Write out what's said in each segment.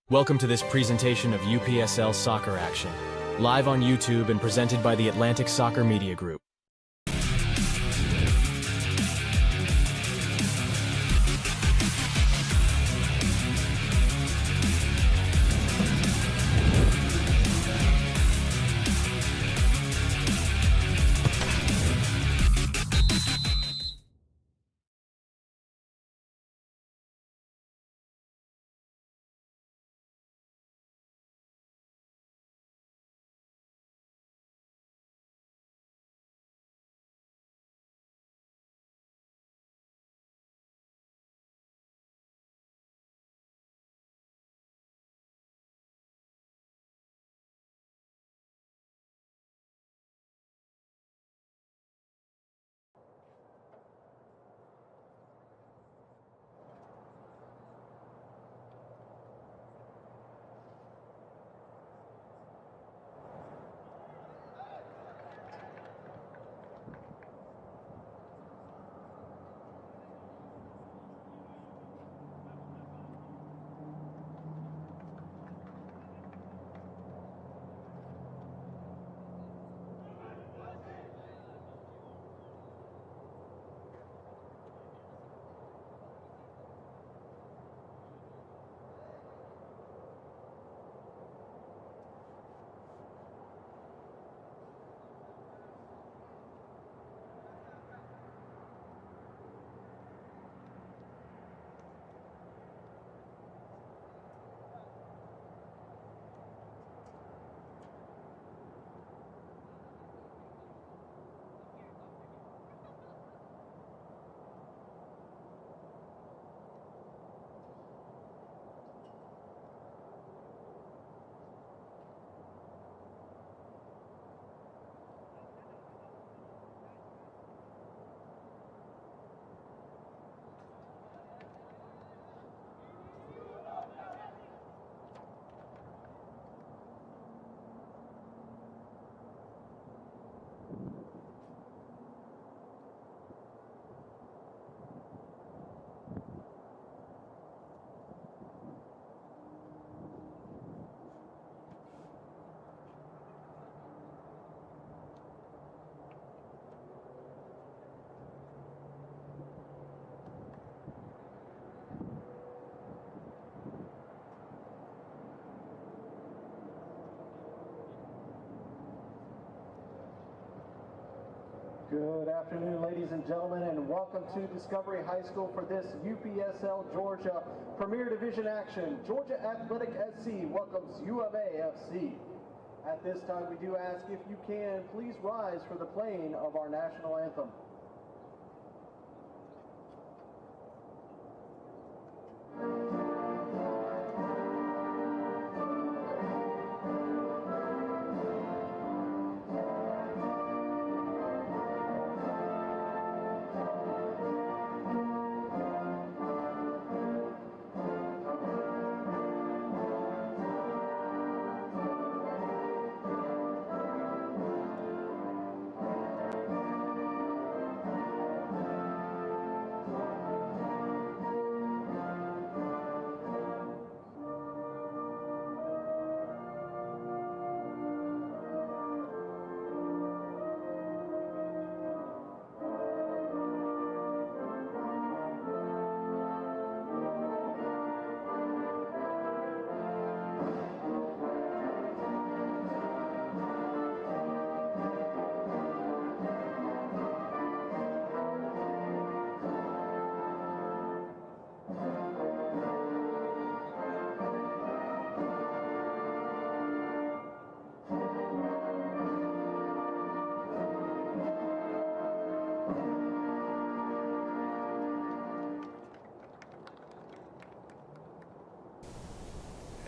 Welcome to this presentation of UPSL Soccer Action, live on YouTube and presented by the Atlantic Soccer Media Group. Good afternoon, ladies and gentlemen, and welcome to Discovery High School for this UPSL Georgia Premier Division action. Georgia Athletic SC welcomes UMA FC. At this time, we do ask if you can, please rise for the playing of our national anthem.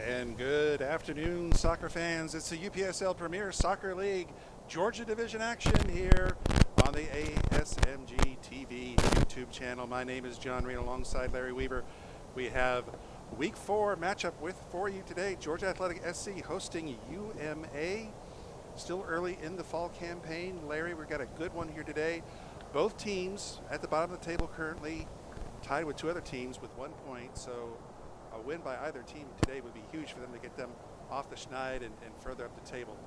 And good afternoon, soccer fans. It's the UPSL Premier Soccer League Georgia Division action here on the ASMG TV YouTube channel. My name is John Reed alongside Larry Weaver. We have week 4 matchup for you today. Georgia Athletic SC hosting UMA. Still early in the fall campaign. Larry, we've got a good one here today. Both teams at the bottom of the table currently tied with 2 other teams with 1 point. So a win by either team today would be huge for them to get them off the schneid and further up the table.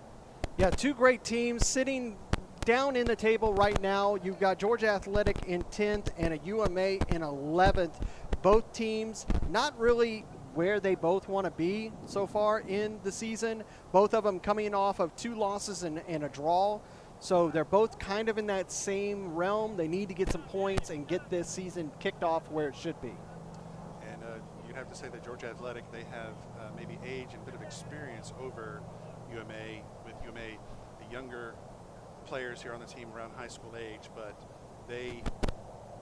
Yeah, two great teams sitting down in the table right now. You've got Georgia Athletic in 10th and a UMA in 11th. Both teams not really where they both want to be so far in the season. Both of them coming off of 2 losses and a draw. So they're both kind of in that same realm. They need to get some points and get this season kicked off where it should be. And you'd have to say that Georgia Athletic, they have maybe age and a bit of experience over UMA, with UMA, the younger players here on the team around high school age, but they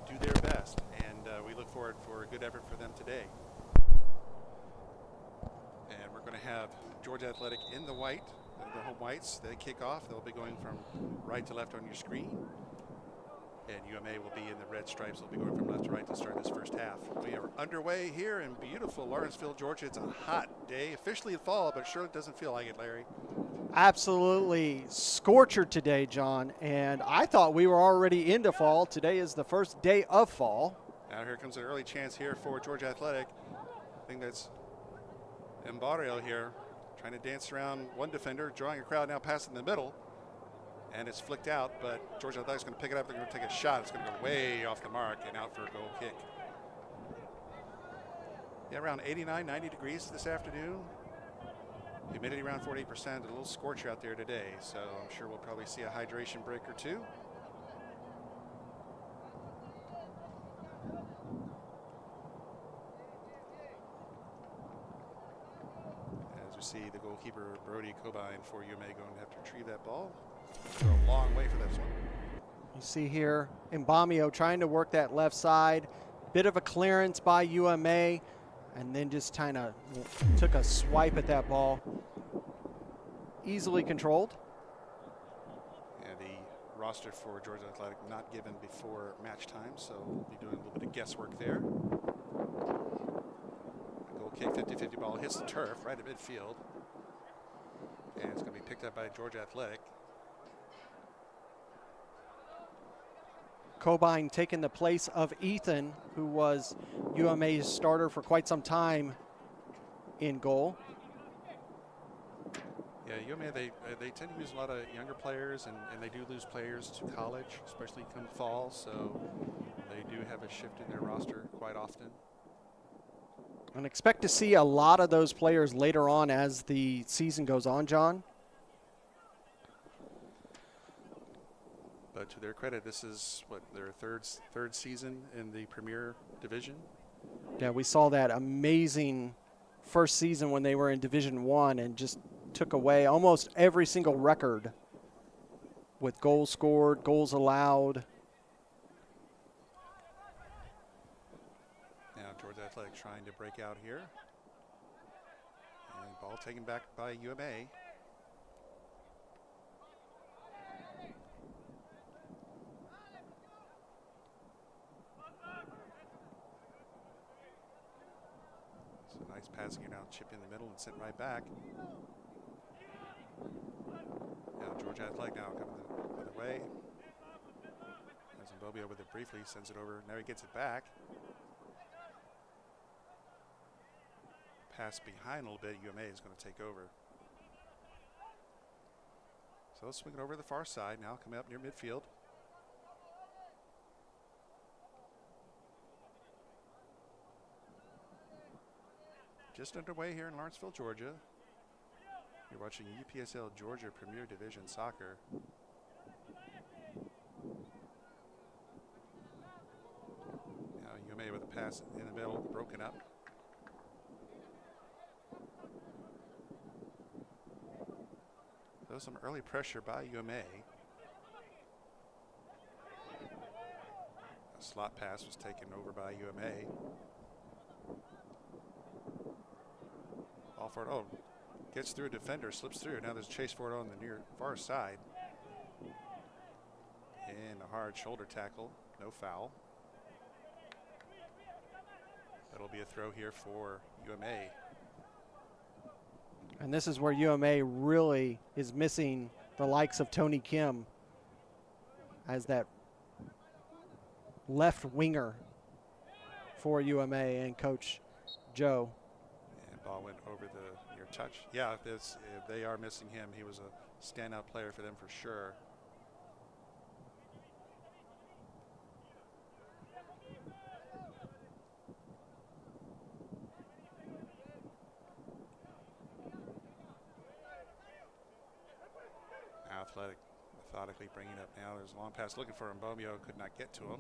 do their best, and we look forward for a good effort for them today. And we're going to have Georgia Athletic in the white, the home whites. They kick off. They'll be going from right to left on your screen. And UMA will be in the red stripes. They'll be going from left to right to start this first half. We are underway here in beautiful Lawenceville, Georgia. It's a hot day, officially fall, but sure it doesn't feel like it, Larry. Absolutely scorcher today, John, and I thought we were already into fall. Today is the first day of fall. Now here comes an early chance here for Georgia Athletic. I think that's Embarrio here, trying to dance around one defender, drawing a crowd now passing the middle, and it's flicked out, but Georgia Athletic's going to pick it up. They're going to take a shot. It's going to go way off the mark and out for a goal kick. Yeah, around 89, 90 degrees this afternoon. Humidity around 48%, a little scorcher out there today, so I'm sure we'll probably see a hydration break or two. As we see the goalkeeper, Brody Cobine for UMA, going to have to retrieve that ball. It's a long way for this one. You see here, Mbamio trying to work that left side. Bit of a clearance by UMA, and then just kind of took a swipe at that ball. Easily controlled. Yeah, the roster for Georgia Athletic not given before match time, so we'll be doing a little bit of guesswork there. A goal kick, 50-50 ball hits the turf right at midfield. And it's going to be picked up by Georgia Athletic. Cobine taking the place of Ethan, who was UMA's starter for quite some time in goal. Yeah, UMA, they tend to lose a lot of younger players, and they do lose players to college, especially come fall, so they do have a shift in their roster quite often. And expect to see a lot of those players later on as the season goes on, John. But to their credit, this is what, their third season in the Premier Division. Yeah, we saw that amazing first season when they were in Division I and just took away almost every single record with goals scored, goals allowed. Now Georgia Athletic trying to break out here. And ball taken back by UMA. Nice passing here now, chip in the middle and sent right back. Now Georgia Athletic now coming the other way. Has Mbobio with it briefly, sends it over. Now he gets it back. Pass behind a little bit, UMA is going to take over. So let's swing it over to the far side now, coming up near midfield. Just underway here in Lawenceville, Georgia. You're watching UPSL Georgia Premier Division Soccer. Now UMA with a pass in the middle, broken up. There was some early pressure by UMA. A slot pass was taken over by UMA. All for it. Oh, gets through a defender, slips through. Now there's a chase for it on the near far side. And a hard shoulder tackle, no foul. That'll be a throw here for UMA. And this is where UMA really is missing the likes of Tony Kim as that left winger for UMA and Coach Joe Ball went over the near touch. Yeah, they are missing him. He was a standout player for them for sure. Athletic methodically bringing up now. There's a long pass looking for him. Bomeo could not get to him.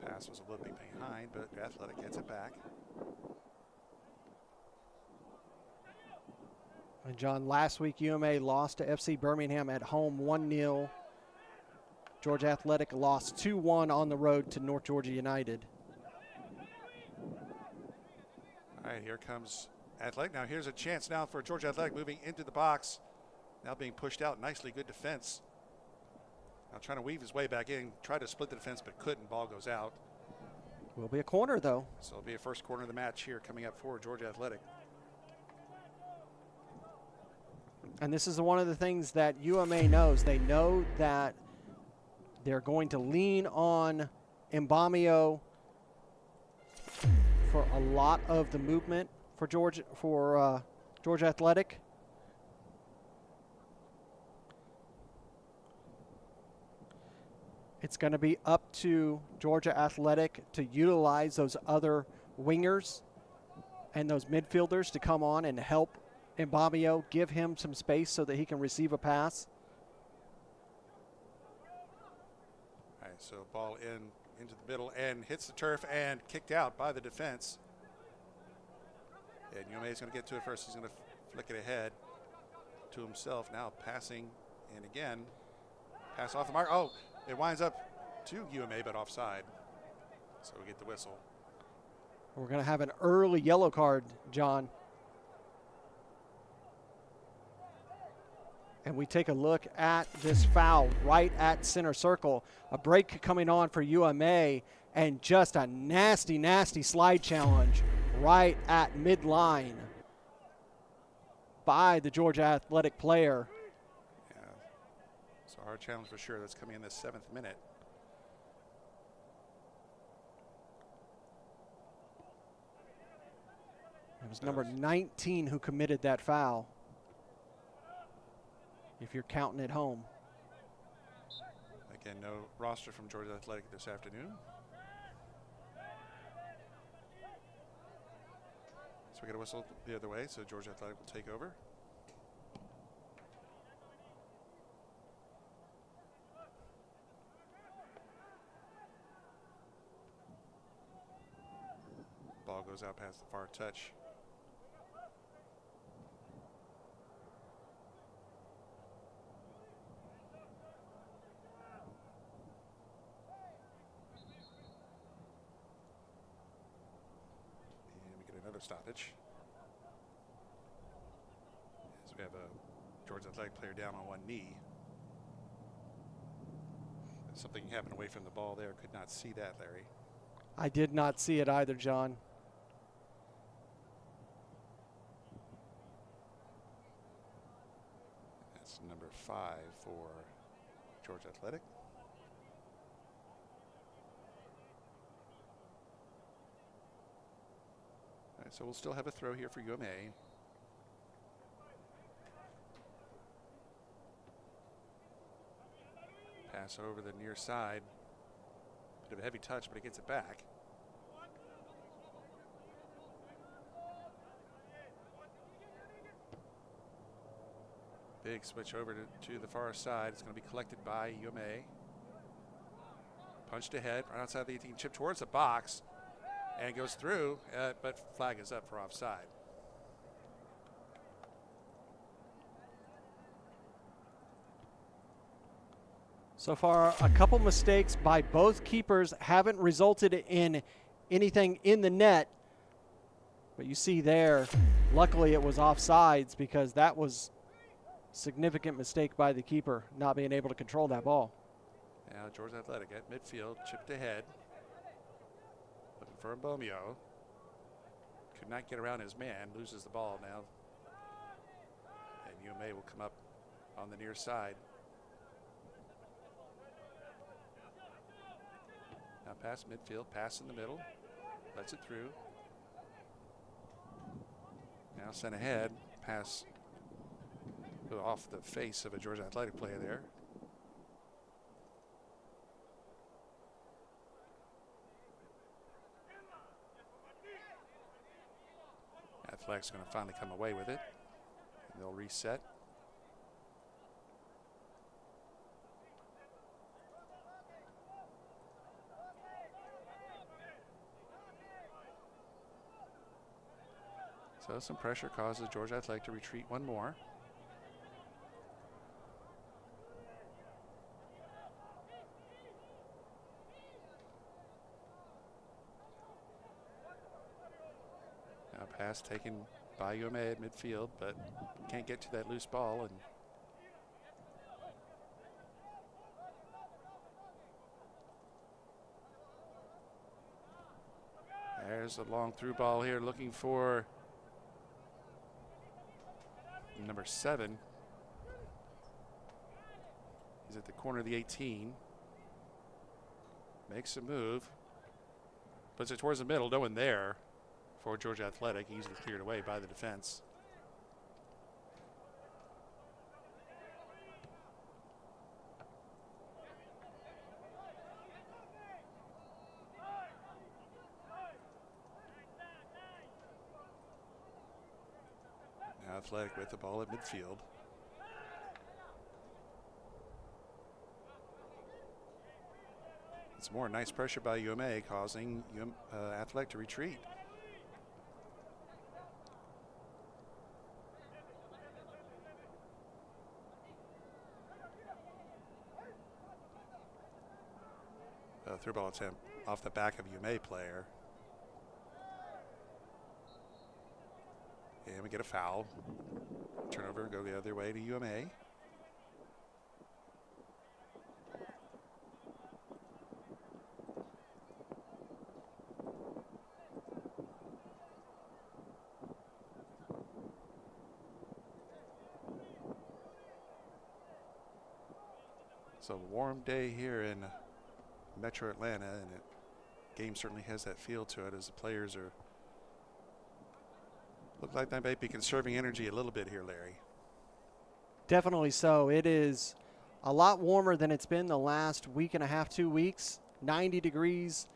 Pass was a little bit behind, but Athletic gets it back. And John, last week UMA lost to FC Birmingham at home 1-0. Georgia Athletic lost 2-1 on the road to North Georgia United. All right, here comes Athletic. Now here's a chance now for Georgia Athletic moving into the box. Now being pushed out nicely, good defense. Now trying to weave his way back in, tried to split the defense but couldn't, ball goes out. Will be a corner though. So it'll be a first corner of the match here coming up for Georgia Athletic. And this is one of the things that UMA knows. They know that they're going to lean on Mbamio for a lot of the movement for Georgia Athletic. It's going to be up to Georgia Athletic to utilize those other wingers and those midfielders to come on and help Mbamio, give him some space so that he can receive a pass. All right, so ball into the middle and hits the turf and kicked out by the defense. And UMA is going to get to it first. He's going to flick it ahead to himself. Now passing, and again, pass off the mark. Oh, it winds up to UMA, but offside. So we get the whistle. We're going to have an early yellow card, John. And we take a look at this foul right at center circle. A break coming on for UMA, and just a nasty, nasty slide challenge right at midline by the Georgia Athletic player. Yeah, so hard challenge for sure. That's coming in the 7th minute. It was number 19 who committed that foul, if you're counting at home. Again, no roster from Georgia Athletic this afternoon. So we get a whistle the other way, so Georgia Athletic will take over. Ball goes out past the far touch. Another stoppage. As we have a Georgia Athletic player down on one knee. Something happened away from the ball there. Could not see that, Larry. I did not see it either, John. That's number 5 for Georgia Athletic. So we'll still have a throw here for UMA. Pass over the near side. Bit of a heavy touch, but it gets it back. Big switch over to the far side. It's going to be collected by UMA. Punched ahead, right outside the 18, chip towards the box. And goes through, but flag is up for offside. So far, a couple mistakes by both keepers haven't resulted in anything in the net. But you see there, luckily it was offsides, because that was a significant mistake by the keeper, not being able to control that ball. Now Georgia Athletic at midfield, chipped ahead. Looking for Mbomio. Could not get around his man, loses the ball now. And UMA will come up on the near side. Now pass midfield, pass in the middle. Lets it through. Now sent ahead, pass off the face of a Georgia Athletic player there. Athletic's going to finally come away with it. And they'll reset. So some pressure causes Georgia Athletic to retreat one more. Now pass taken by UMA at midfield, but can't get to that loose ball. And there's a long through ball here looking for number 7. He's at the corner of the 18. Makes a move. Puts it towards the middle. No one there for Georgia Athletic. Easily cleared away by the defense. Now Athletic with the ball at midfield. It's more nice pressure by UMA, causing Athletic to retreat. Through ball attempt off the back of UMA player. And we get a foul. Turnover, go the other way to UMA. It's a warm day here in Metro Atlanta, and the game certainly has that feel to it as the players are look like they might be conserving energy a little bit here, Larry. Definitely so. It is a lot warmer than it's been the last week and a half, 2 weeks. 90 degrees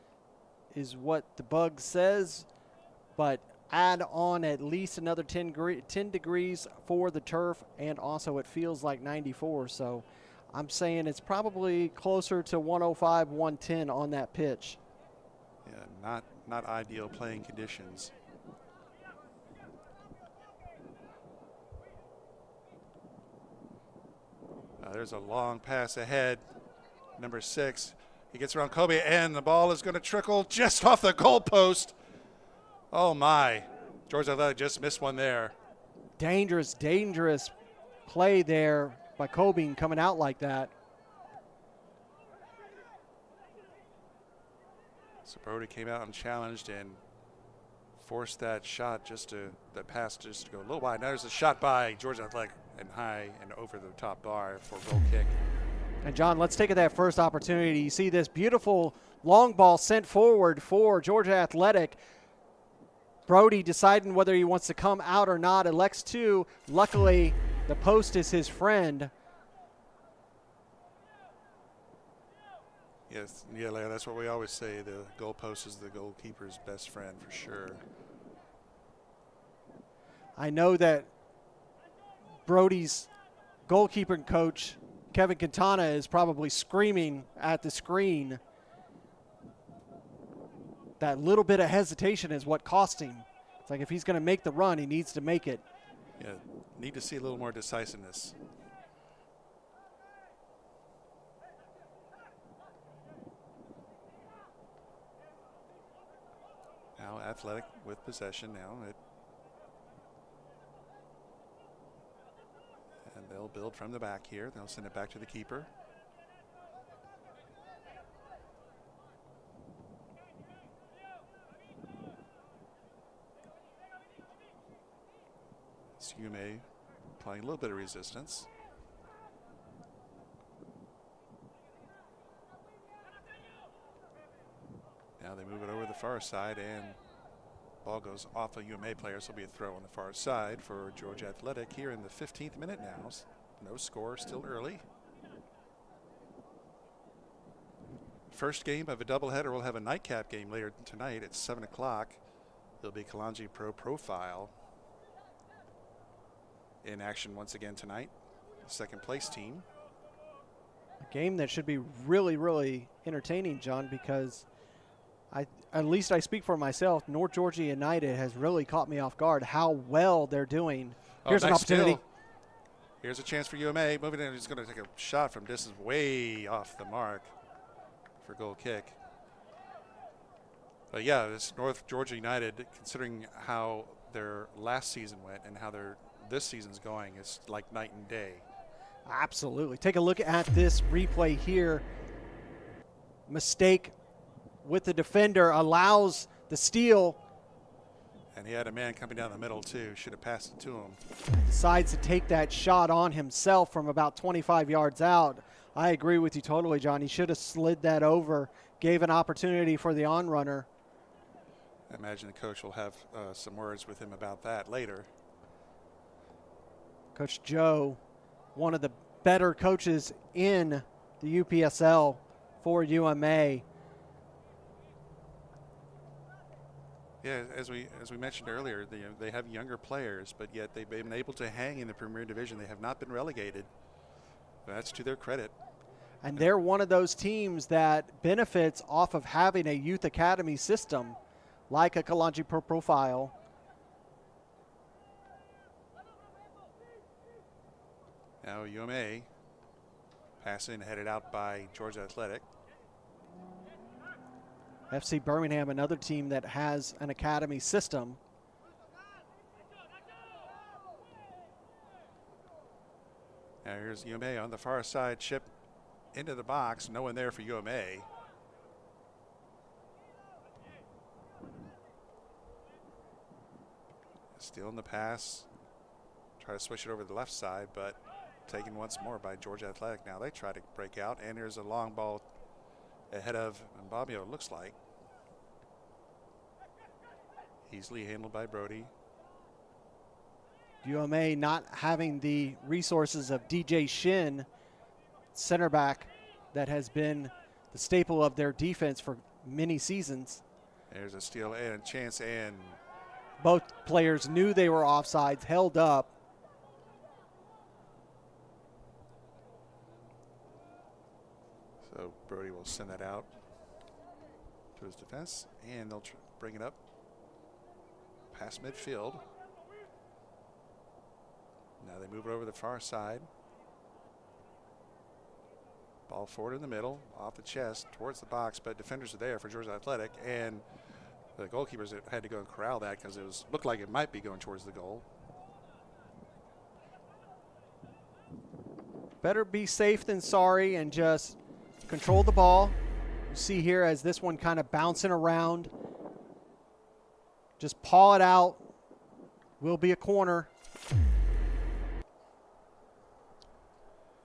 is what the bug says, but add on at least another 10 degrees for the turf, and also it feels like 94. So I'm saying it's probably closer to 105, 110 on that pitch. Yeah, not ideal playing conditions. There's a long pass ahead. Number 6. He gets around Kobe, and the ball is going to trickle just off the goalpost. Oh, my. Georgia Athletic just missed one there. Dangerous, dangerous play there by Kobe coming out like that. So Brody came out and challenged and forced that shot that pass just to go a little wide. Now there's a shot by Georgia Athletic and high and over the top bar for a goal kick. And John, let's take that first opportunity. You see this beautiful long ball sent forward for Georgia Athletic. Brody deciding whether he wants to come out or not, elects to. Luckily, the post is his friend. Yes, yeah, Larry, that's what we always say. The goalpost is the goalkeeper's best friend for sure. I know that Brody's goalkeeper coach, Kevin Quintana, is probably screaming at the screen. That little bit of hesitation is what cost him. It's like if he's going to make the run, he needs to make it. Yeah, need to see a little more decisiveness. Now Athletic with possession now. And they'll build from the back here. They'll send it back to the keeper. Yume applying a little bit of resistance. Now they move it over the far side, and Ball goes off a UMA player, so it'll be a throw on the far side for Georgia Athletic here in the 15th minute now. No score, still early. First game of a doubleheader. We'll have a nightcap game later tonight at 7 o'clock. There'll be Kalanji Pro Profile in action once again tonight. The second place team. A game that should be really, really entertaining, John, because at least I speak for myself, North Georgia United has really caught me off guard how well they're doing. Here's nice an opportunity. Steal. Here's a chance for UMA. Moving in, he's going to take a shot from distance way off the mark for goal kick. But yeah, this North Georgia United, considering how their last season went and how this season's going, it's like night and day. Absolutely. Take a look at this replay here. Mistake with the defender allows the steal. And he had a man coming down the middle too. Should have passed it to him. Decides to take that shot on himself from about 25 yards out. I agree with you totally, John. He should have slid that over, gave an opportunity for the on-runner. I imagine the coach will have some words with him about that later. Coach Joe, one of the better coaches in the UPSL for UMA. Yeah, as we mentioned earlier, they have younger players, but yet they've been able to hang in the Premier Division. They have not been relegated. That's to their credit. And they're one of those teams that benefits off of having a youth academy system like a Kalanji Pro Profile. Now UMA passing, headed out by Georgia Athletic. FC Birmingham, another team that has an academy system. Now here's UMA on the far side, chip into the box. No one there for UMA. Stealing the pass. Try to switch it over to the left side, but taken once more by Georgia Athletic. Now they try to break out, and here's a long ball ahead of Mbabio, it looks like. Easily handled by Brody. UMA not having the resources of DJ Shin, center back that has been the staple of their defense for many seasons. There's a steal and a chance, and both players knew they were offsides, held up. So Brody will send that out to his defense, and they'll bring it up past midfield. Now they move it over the far side. Ball forward in the middle, off the chest, towards the box, but defenders are there for Georgia Athletic, and the goalkeepers had to go and corral that because it looked like it might be going towards the goal. Better be safe than sorry and just control the ball. You see here as this one kind of bouncing around. Just paw it out. Will be a corner.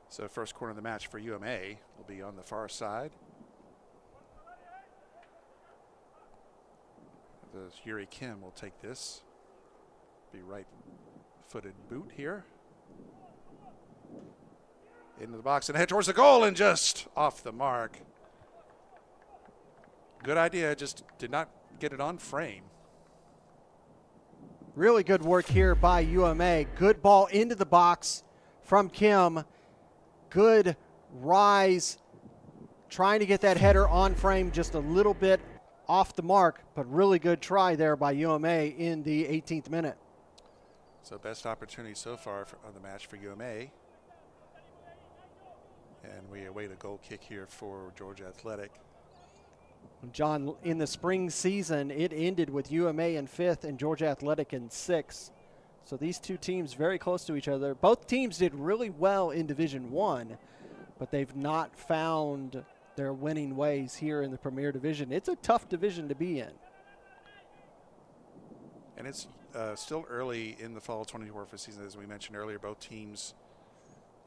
So first corner of the match for UMA will be on the far side. The Yuri Kim will take this. Be right-footed boot here. Into the box and head towards the goal and just off the mark. Good idea, just did not get it on frame. Really good work here by UMA. Good ball into the box from Kim. Good rise. Trying to get that header on frame, just a little bit off the mark, but really good try there by UMA in the 18th minute. So best opportunity so far of the match for UMA. And we await a goal kick here for Georgia Athletic. John, in the spring season, it ended with UMA in 5th and Georgia Athletic in 6th. So these two teams very close to each other. Both teams did really well in Division I, but they've not found their winning ways here in the Premier Division. It's a tough division to be in. And it's still early in the fall 24 season. As we mentioned earlier, both teams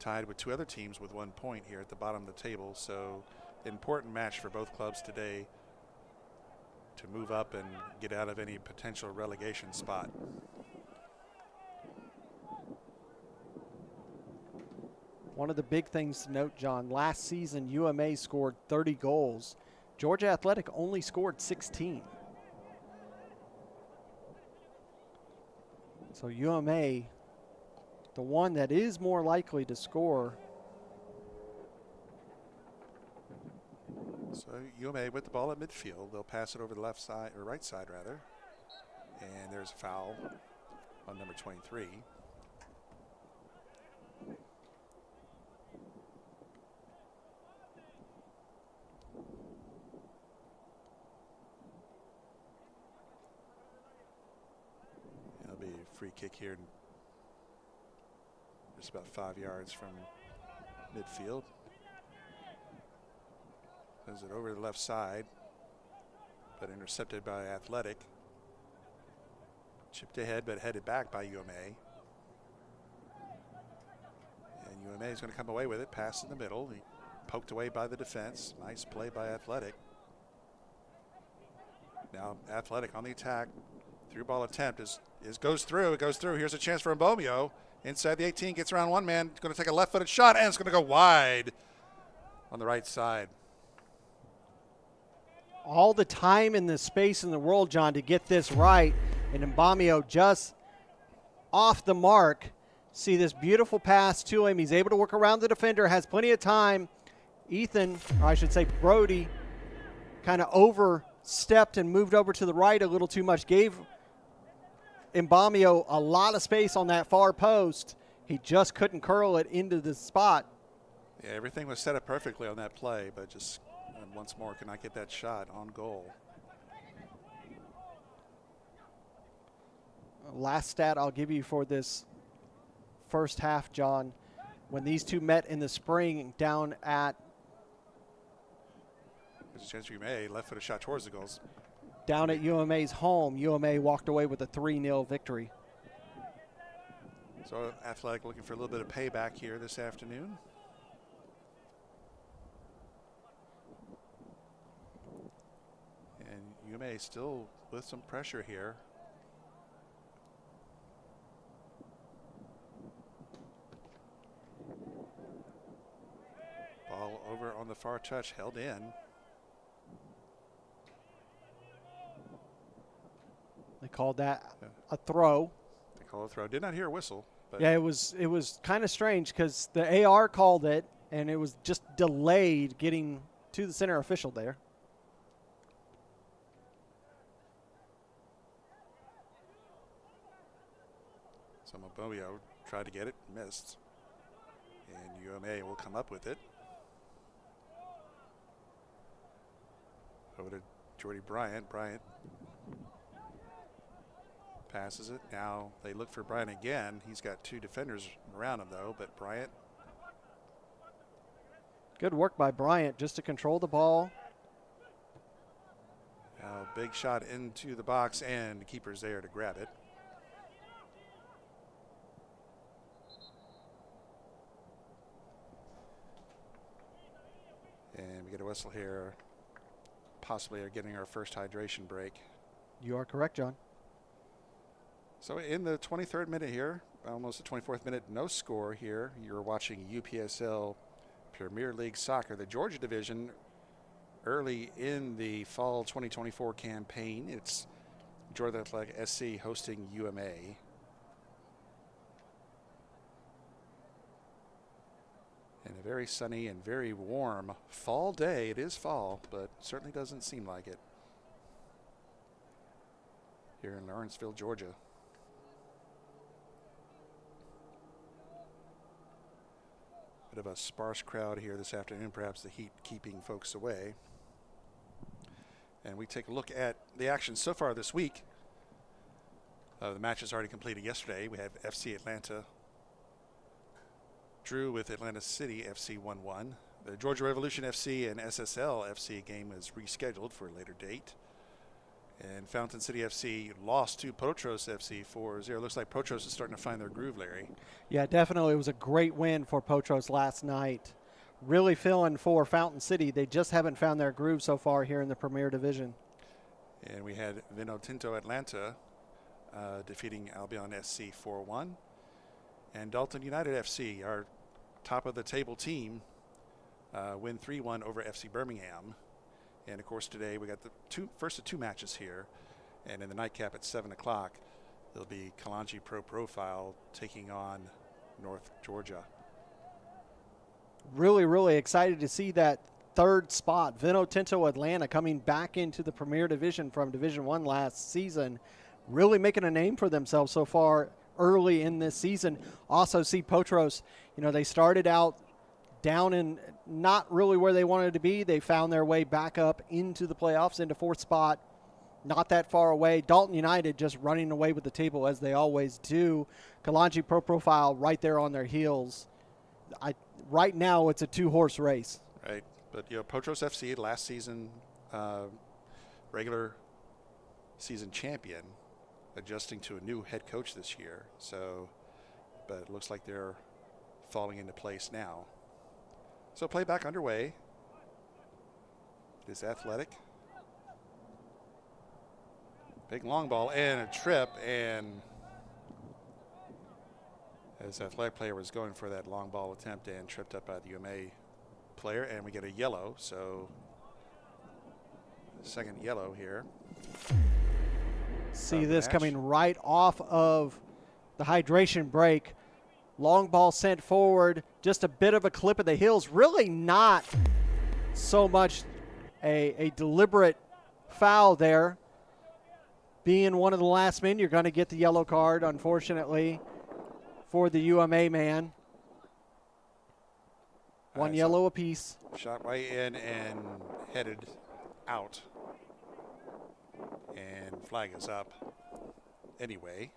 tied with two other teams with 1 point here at the bottom of the table. So important match for both clubs today. to move up and get out of any potential relegation spot. One of the big things to note, John, last season UMA scored 30 goals. Georgia Athletic only scored 16. So UMA, the one that is more likely to score. So UMA with the ball at midfield. They'll pass it over the left side, or right side rather. And there's a foul on number 23. It'll be a free kick here, just about 5 yards from midfield. Sends it over the left side, but intercepted by Athletic. Chipped ahead, but headed back by UMA. And UMA is going to come away with it. Pass in the middle. He poked away by the defense. Nice play by Athletic. Now Athletic on the attack. Through ball attempt goes through. It goes through. Here's a chance for Mbomio. Inside the 18, gets around one man. Going to take a left-footed shot, and it's going to go wide on the right side. All the time and the space in the world, John, to get this right. And Mbomio just off the mark. See this beautiful pass to him. He's able to work around the defender, has plenty of time. Ethan, or I should say Brody, kind of overstepped and moved over to the right a little too much. Gave Mbomio a lot of space on that far post. He just couldn't curl it into the spot. Yeah, everything was set up perfectly on that play, but just once more cannot get that shot on goal. Last stat I'll give you for this first half, John. When these two met in the spring down at... There's a chance for UMA. Left-footed shot towards the goals. Down at UMA's home, UMA walked away with a 3-0 victory. So Athletic looking for a little bit of payback here this afternoon. And UMA still with some pressure here. Ball over on the far touch, held in. They called that a throw. They call it a throw. Did not hear a whistle. But Yeah, it was kind of strange because the AR called it, and it was just delayed getting to the center official there. So Mbomio tried to get it, missed. And UMA will come up with it. Over to Jordy Bryant. Bryant passes it. Now they look for Bryant again. He's got two defenders around him though, but Bryant. Good work by Bryant just to control the ball. Now big shot into the box, and the keeper's there to grab it. And we get a whistle here. Possibly are getting our first hydration break. You are correct, John. So in the 23rd minute here, almost the 24th minute, no score here. You're watching UPSL Premier League Soccer, the Georgia division, early in the fall 2024 campaign. It's Georgia Athletic SC hosting UMA. And a very sunny and very warm fall day. It is fall, but certainly doesn't seem like it here in Lawenceville, Georgia. Bit of a sparse crowd here this afternoon, perhaps the heat keeping folks away. And we take a look at the action so far this week. The match is already completed yesterday. We have FC Atlanta drew with Atlanta City FC 1-1. The Georgia Revolution FC and SSL FC game is rescheduled for a later date. And Fountain City FC lost to Potros FC 4-0. Looks like Potros is starting to find their groove, Larry. Yeah, definitely. It was a great win for Potros last night. Really feeling for Fountain City. They just haven't found their groove so far here in the Premier Division. And we had Vinotinto Atlanta defeating Albion SC 4-1. And Dalton United FC, our top of the table team, win 3-1 over FC Birmingham. And of course today we got the first of two matches here. And in the nightcap at 7 o'clock, there'll be Kalanji Pro Profile taking on North Georgia. Really, really excited to see that third spot. Vinotinto Atlanta coming back into the Premier Division from Division I last season, really making a name for themselves so far early in this season. Also see Potros, they started out down in not really where they wanted to be. They found their way back up into the playoffs, into fourth spot, not that far away. Dalton United just running away with the table as they always do. Kalanji Pro Profile right there on their heels. Right now it's a two-horse race. Right, but Potros FC last season regular season champion, adjusting to a new head coach this year. So, but it looks like they're falling into place now. So play back underway. It is Athletic. Big long ball and a trip, and as Athletic player was going for that long ball attempt and tripped up by the UMA player, and we get a yellow. So second yellow here. See this coming right off of the hydration break. Long ball sent forward, just a bit of a clip of the heels. Really not so much a deliberate foul there. Being one of the last men, you're going to get the yellow card, unfortunately, for the UMA man. One yellow apiece. Shot right in and headed out. And flag is up anyway.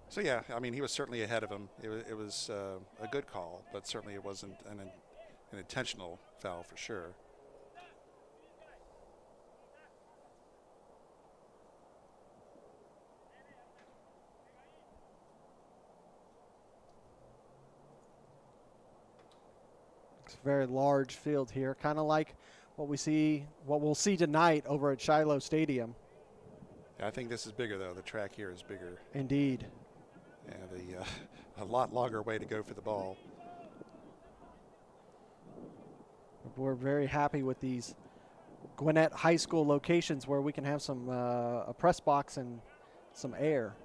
So yeah, I mean, he was certainly ahead of him. It was a good call, but certainly it wasn't an intentional foul for sure. It's a very large field here, kind of like what we'll see tonight over at Shiloh Stadium. I think this is bigger though. The track here is bigger. Indeed. And a lot longer way to go for the ball. We're very happy with these Gwinnett High School locations where we can have some a press box and some air.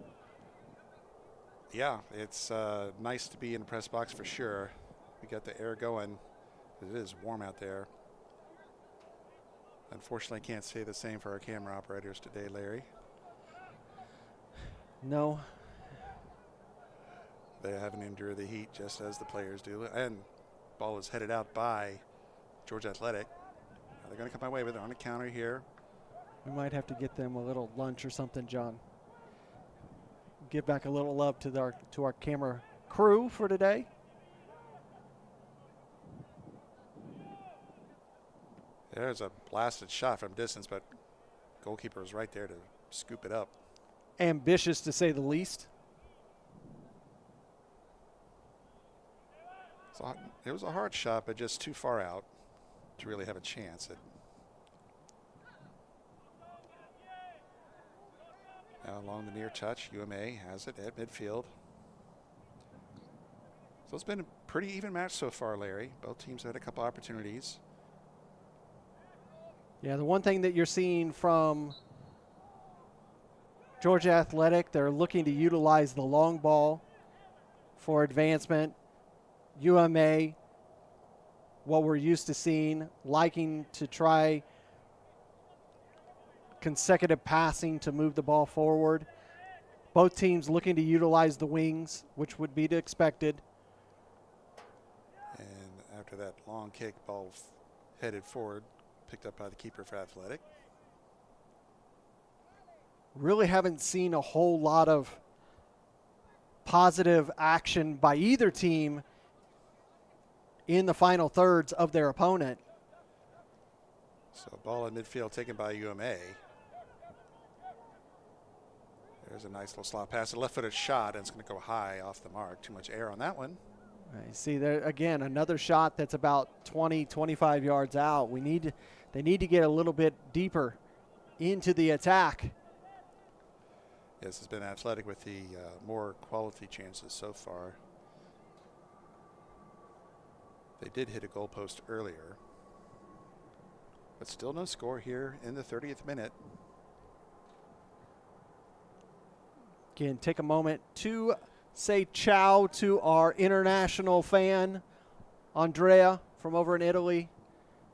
Yeah, it's nice to be in the press box for sure. We got the air going. It is warm out there. Unfortunately, I can't say the same for our camera operators today, Larry. No. They haven't endured the heat just as the players do. And ball is headed out by Georgia Athletic. They're going to come my way with it on a counter here. We might have to get them a little lunch or something, John. Give back a little love to our camera crew for today. There's a blasted shot from distance, but goalkeeper is right there to scoop it up. Ambitious, to say the least. So it was a hard shot, but just too far out to really have a chance. Now along the near touch, UMA has it at midfield. So it's been a pretty even match so far, Larry. Both teams had a couple opportunities. Yeah, the one thing that you're seeing from Georgia Athletic, they're looking to utilize the long ball for advancement. UMA, what we're used to seeing, liking to try consecutive passing to move the ball forward. Both teams looking to utilize the wings, which would be expected. And after that long kick, ball headed forward, picked up by the keeper for Athletic. Really haven't seen a whole lot of positive action by either team in the final thirds of their opponent. So ball in midfield taken by UMA. There's a nice little slot pass, a left-footed shot, and it's going to go high off the mark. Too much air on that one. See there again, another shot that's about 20, 25 yards out. They need to get a little bit deeper into the attack. Yes, it's been Athletic with the more quality chances so far. They did hit a goalpost earlier, but still no score here in the 30th minute. Again, take a moment to say ciao to our international fan, Andrea from over in Italy.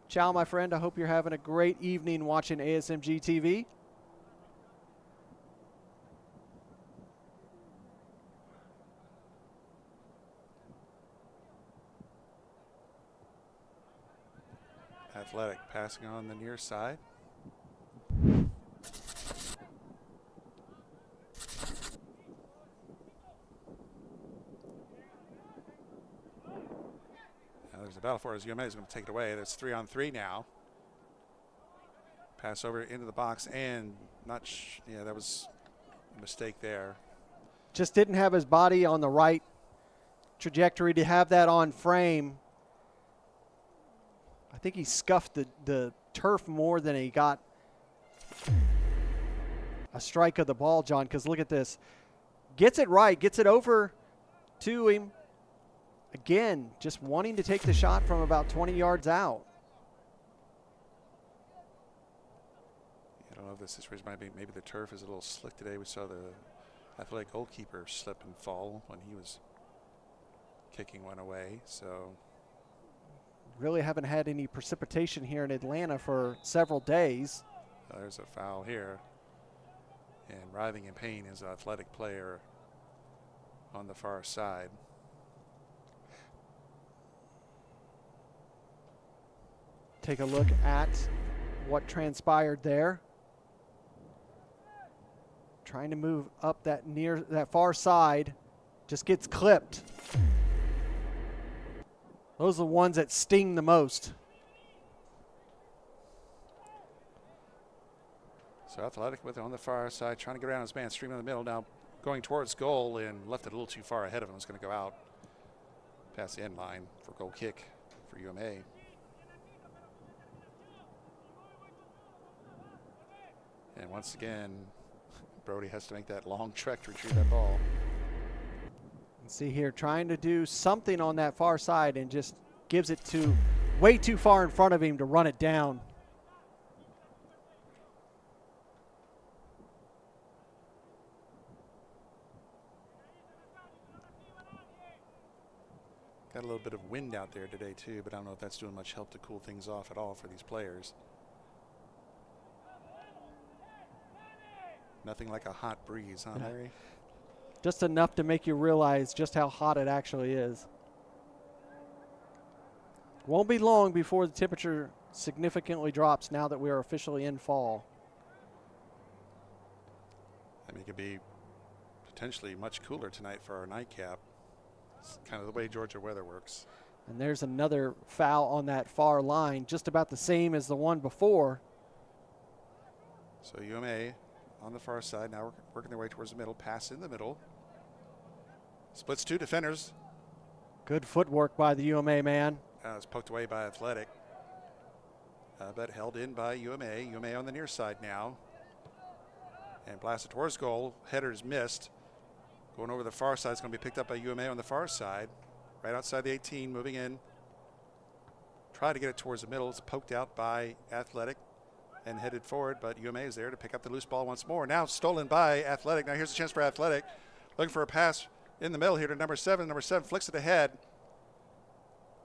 Ciao, my friend. I hope you're having a great evening watching ASMG TV. Athletic passing on the near side. Now there's a battle for it as UMA is going to take it away. There's 3-on-3 now. Pass over into the box and yeah, that was a mistake there. Just didn't have his body on the right trajectory to have that on frame. I think he scuffed the turf more than he got a strike of the ball, John, because look at this. Gets it right, gets it over to him. Again, just wanting to take the shot from about 20 yards out. I don't know if this situation might be, maybe the turf is a little slick today. We saw the Athletic goalkeeper slip and fall when he was kicking one away, so. Really haven't had any precipitation here in Atlanta for several days. There's a foul here. And writhing in pain is an Athletic player on the far side. Take a look at what transpired there. Trying to move up that far side. Just gets clipped. Those are the ones that sting the most. So Athletic with it on the far side, trying to get around his man, streaming in the middle, now going towards goal and left it a little too far ahead of him. It's going to go out past the end line for goal kick for UMA. And once again, Brody has to make that long trek to retrieve that ball. See here, trying to do something on that far side and just gives it to way too far in front of him to run it down. Got a little bit of wind out there today too, but I don't know if that's doing much help to cool things off at all for these players. Nothing like a hot breeze, huh, Larry? Just enough to make you realize just how hot it actually is. Won't be long before the temperature significantly drops now that we are officially in fall. I mean, it could be potentially much cooler tonight for our nightcap. It's kind of the way Georgia weather works. And there's another foul on that far line, just about the same as the one before. So UMA on the far side, now working their way towards the middle, pass in the middle. Splits two defenders. Good footwork by the UMA man. It's poked away by Athletic, but held in by UMA. UMA on the near side now. And blasted towards goal. Header's missed. Going over the far side, it's going to be picked up by UMA on the far side. Right outside the 18, moving in. Try to get it towards the middle. It's poked out by Athletic and headed forward, but UMA is there to pick up the loose ball once more. Now stolen by Athletic. Now here's a chance for Athletic. Looking for a pass in the middle here to number 7. Number 7 flicks it ahead.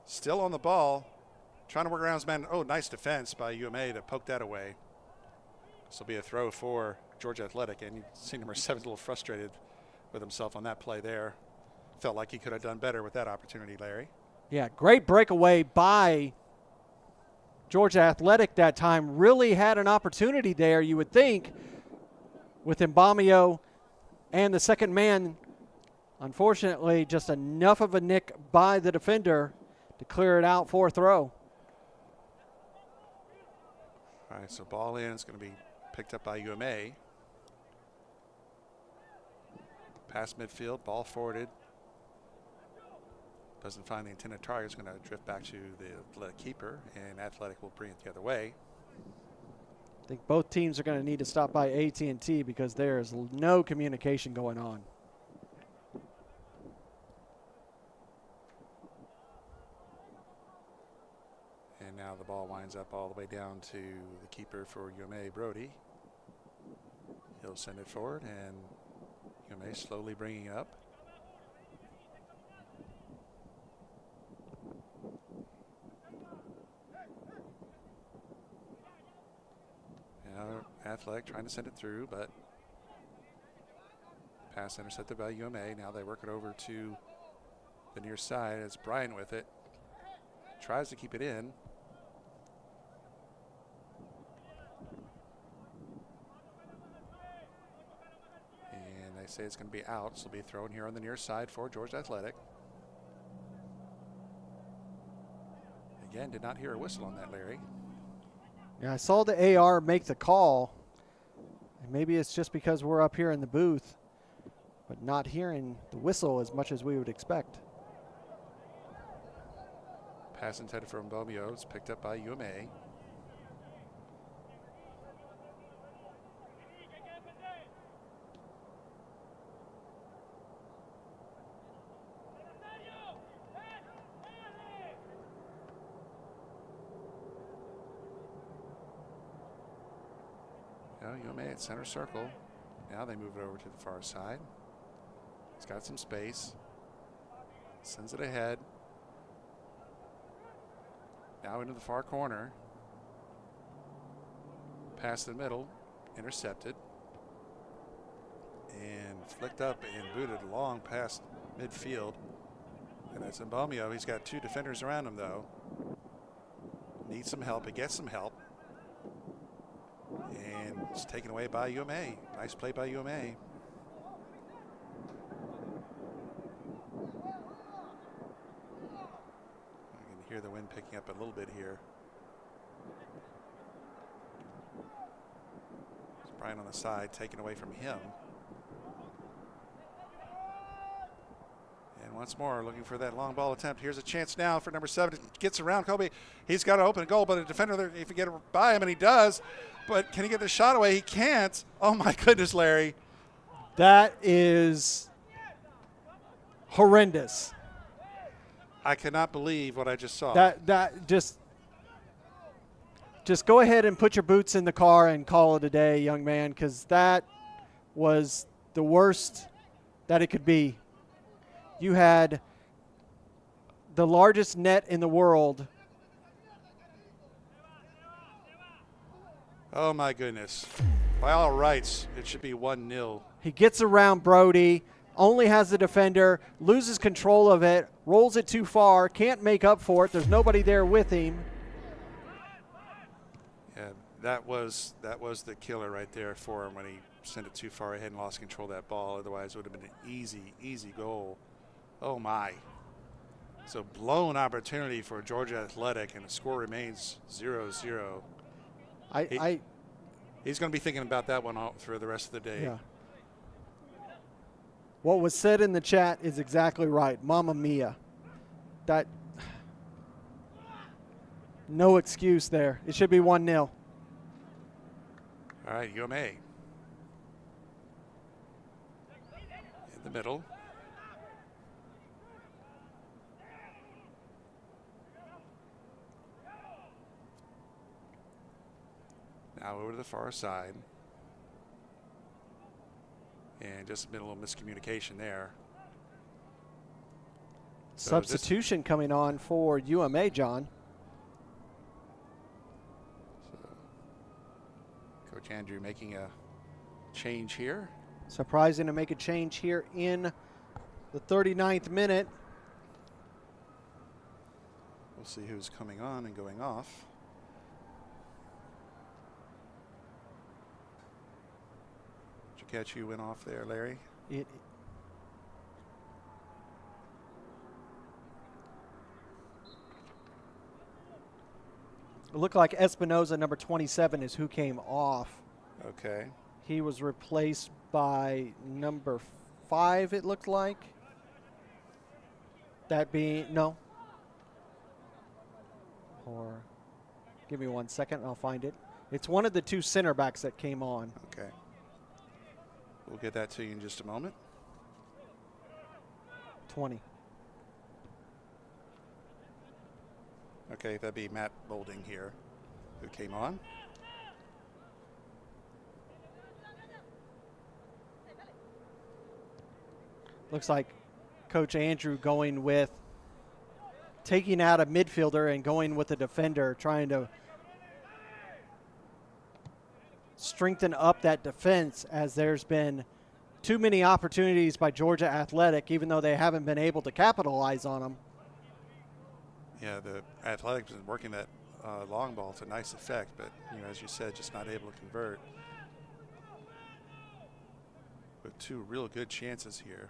Still on the ball. Trying to work around his man. Oh, nice defense by UMA to poke that away. This will be a throw for Georgia Athletic, and you see number 7's a little frustrated with himself on that play there. Felt like he could have done better with that opportunity, Larry. Yeah, great breakaway by Georgia Athletic that time. Really had an opportunity there, you would think, with Mbamio and the second man. Unfortunately, just enough of a nick by the defender to clear it out for a throw. All right, so ball in. It's going to be picked up by UMA. Past midfield, ball forwarded. doesn't find the intended target, it's going to drift back to the Athletic keeper, and Athletic will bring it the other way. I think both teams are going to need to stop by AT&T because there is no communication going on. And now the ball winds up all the way down to the keeper for UMA, Brody. He'll send it forward, and UMA slowly bringing it up. Now Athletic trying to send it through, but pass intercepted by UMA. Now they work it over to the near side. It's Bryant with it. Tries to keep it in. And they say it's going to be out, so it'll be thrown here on the near side for Georgia Athletic. Again, did not hear a whistle on that, Larry. Yeah, I saw the AR make the call. And maybe it's just because we're up here in the booth, but not hearing the whistle as much as we would expect. Pass intended for Mbomio. It's picked up by UMA. Now UMA at center circle. Now they move it over to the far side. It's got some space. Sends it ahead. Now into the far corner. Past the middle. Intercepted. And flicked up and booted long past midfield. And that's Mbomio. He's got two defenders around him, though. Needs some help. He gets some help. And it's taken away by UMA. Nice play by UMA. You can hear the wind picking up a little bit here. It's Bryant on the side, taken away from him. And once more, looking for that long ball attempt. Here's a chance now for number 7. Gets around Kobe. He's got to open a goal, but a defender there, if he get by him, and he does. But can he get the shot away? He can't. Oh, my goodness, Larry. That is horrendous. I cannot believe what I just saw. That just go ahead and put your boots in the car and call it a day, young man, because that was the worst that it could be. You had the largest net in the world. Oh, my goodness. By all rights, it should be 1-0. He gets around Brody, only has the defender, loses control of it, rolls it too far, can't make up for it. There's nobody there with him. Yeah, that was the killer right there for him when he sent it too far ahead and lost control of that ball. Otherwise, it would have been an easy goal. Oh, my. So blown opportunity for Georgia Athletic, and the score remains 0-0. He's going to be thinking about that one all through the rest of the day. Yeah. What was said in the chat is exactly right. Mamma mia. That, no excuse there. It should be 1-0. All right, UMA. In the middle. Now over to the far side. And just a little miscommunication there. Substitution coming on for UMA, John. So Coach Andrew making a change here. Surprising to make a change here in the 39th minute. We'll see who's coming on and going off. Catch you went off there, Larry. It looked like Espinoza, number 27, is who came off. Okay. He was replaced by number 5, it looked like. That being, no. Or, give me 1 second, I'll find it. It's one of the two center backs that came on. Okay. We'll get that to you in just a moment. 20. Okay, that'd be Matt Bolding here, who came on. Looks like Coach Andrew going with taking out a midfielder and going with a defender, trying to strengthen up that defense, as there's been too many opportunities by Georgia Athletic, even though they haven't been able to capitalize on them. Yeah, the Athletics been working that long ball to nice effect, but as you said, just not able to convert. With two real good chances here,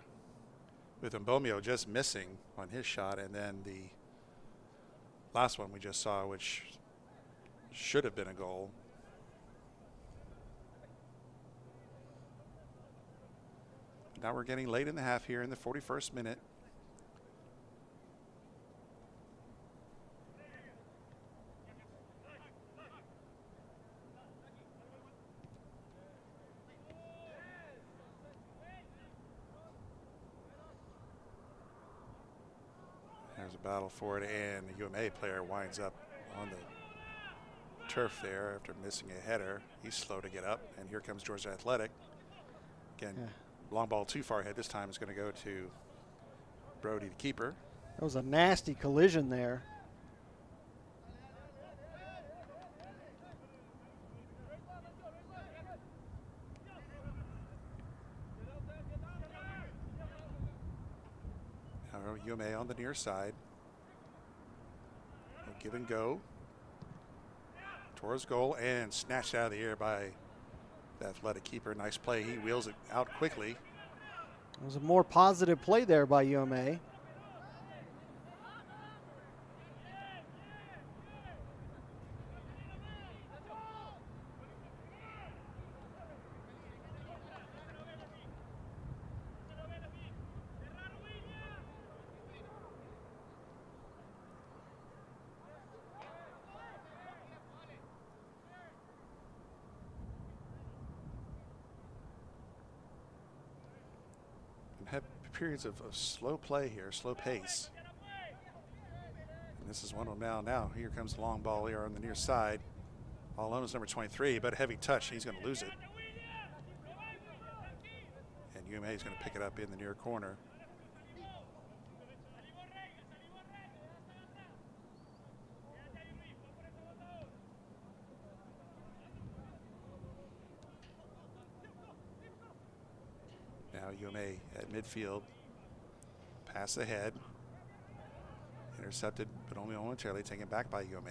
with Mbomio just missing on his shot, and then the last one we just saw, which should have been a goal. Now we're getting late in the half here in the 41st minute. There's a battle for it, and the UMA player winds up on the turf there after missing a header. He's slow to get up, and here comes Georgia Athletic. Again, long ball too far ahead. This time is going to go to Brody, the keeper. That was a nasty collision there. Now UMA on the near side. A give and go towards goal, and snatched out of the air by the Athletic keeper. Nice play. He wheels it out quickly. It was a more positive play there by UMA. Have periods of slow play here, slow pace. And this is one of them now. Now here comes the long ball here on the near side. All alone is number 23, but a heavy touch. He's going to lose it. And UMA is going to pick it up in the near corner. Now UMA at midfield, pass ahead, intercepted but only momentarily, taken back by UMA.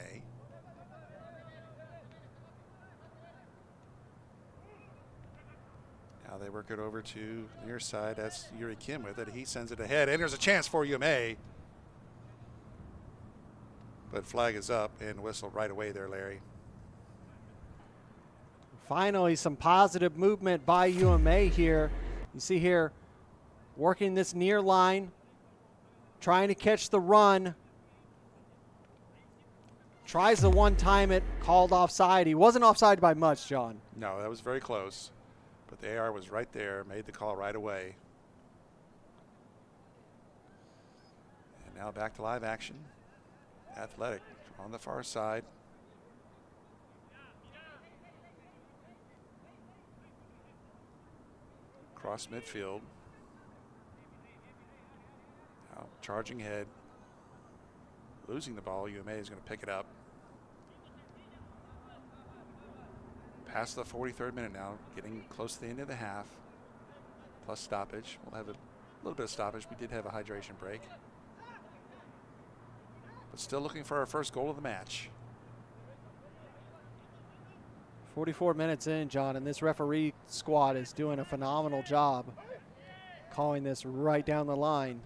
Now they work it over to the near side. That's Yuri Kim with it. He sends it ahead, and there's a chance for UMA. But flag is up and whistle right away there, Larry. Finally, some positive movement by UMA here. You see here, working this near line, trying to catch the run. Tries to one-time it, called offside. He wasn't offside by much, John. No, that was very close. But the AR was right there, made the call right away. And now back to live action. Athletic on the far side. Cross midfield. Now charging ahead. Losing the ball. UMA is going to pick it up. Past the 43rd minute now. Getting close to the end of the half. Plus stoppage. We'll have a little bit of stoppage. We did have a hydration break. But still looking for our first goal of the match. 44 minutes in, John, and this referee squad is doing a phenomenal job calling this right down the line.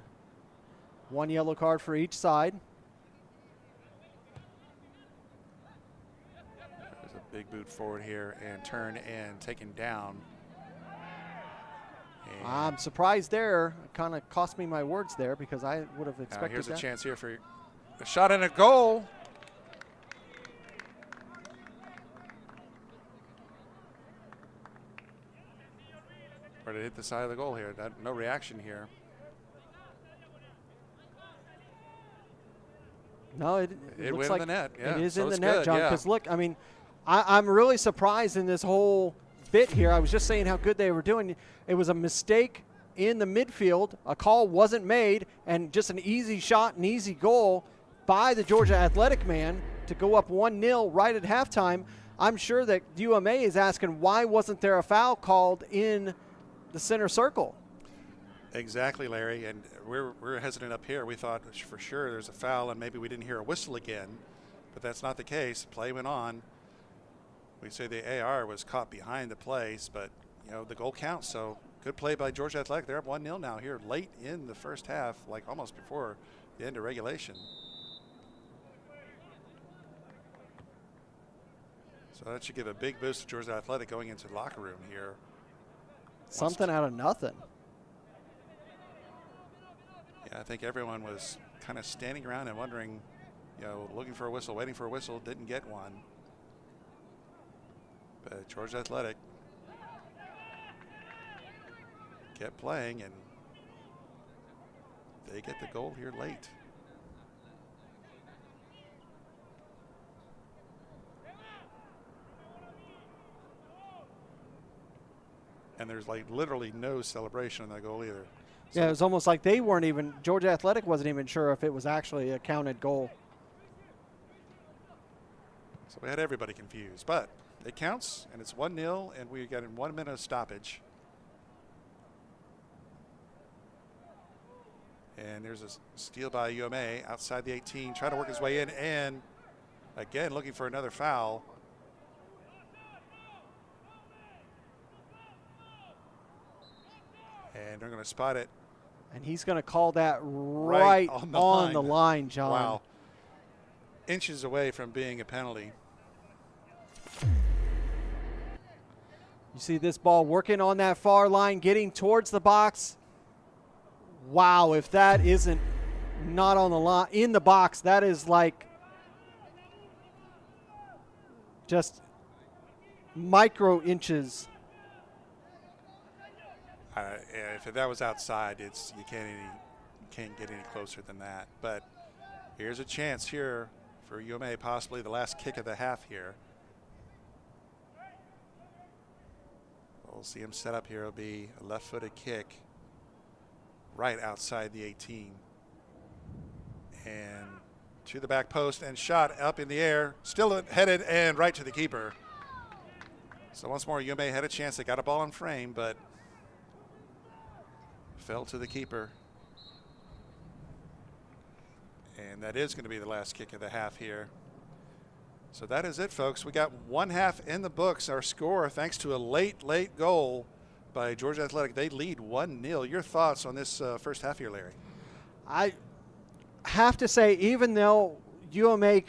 One yellow card for each side. There's a big boot forward here and turn and taken down. I'm surprised there. It kind of cost me my words there because I would have Now expected here's that. a chance here for a shot and a goal. Or to hit the side of the goal here. No reaction here. No, it It looks went like in the net. Yeah, it is so in the it's net, good, John. yeah. Because look, I mean, I'm really surprised in this whole bit here. I was just saying how good they were doing. It was a mistake in the midfield. A call wasn't made, and just an easy shot, an easy goal by the Georgia Athletic man to go up 1-0 right at halftime. I'm sure that UMA is asking why wasn't there a foul called in the center circle. Exactly, Larry. And we're hesitant up here. We thought for sure there's a foul, and maybe we didn't hear a whistle again, but that's not the case. Play went on. We say the AR was caught behind the plays, but you know the goal counts. So good play by Georgia Athletic. They're up 1-0 now here late in the first half, like almost before the end of regulation. So that should give a big boost to Georgia Athletic going into the locker room here. Something out of nothing. Yeah, I think everyone was kind of standing around and wondering, you know, looking for a whistle, waiting for a whistle, didn't get one. But Georgia Athletic kept playing, and they get the goal here late. And there's like literally no celebration on that goal either. So Yeah, it was almost like they weren't even, Georgia Athletic wasn't even sure if it was actually a counted goal. So we had everybody confused, but it counts, and it's 1-0, and we got in 1 minute of stoppage. And there's a steal by UMA outside the 18, trying to work his way in, and again looking for another foul. And they're going to spot it. And he's going to call that right on the line, John. Wow. Inches away from being a penalty. You see this ball working on that far line, getting towards the box. Wow, if that isn't not on the line, in the box, that is like just micro inches. If that was outside, you can't get any closer than that. But here's a chance here for UMA, possibly the last kick of the half here. We'll see him set up here. It'll be a left-footed kick right outside the 18. And to the back post and shot up in the air, still headed and right to the keeper. So once more, UMA had a chance. They got a ball in frame, but fell to the keeper. And that is going to be the last kick of the half here. So that is it, folks. We got one half in the books. Our score, thanks to a late goal by Georgia Athletic, they lead 1-0. Your thoughts on this first half here, Larry? I have to say, even though UMA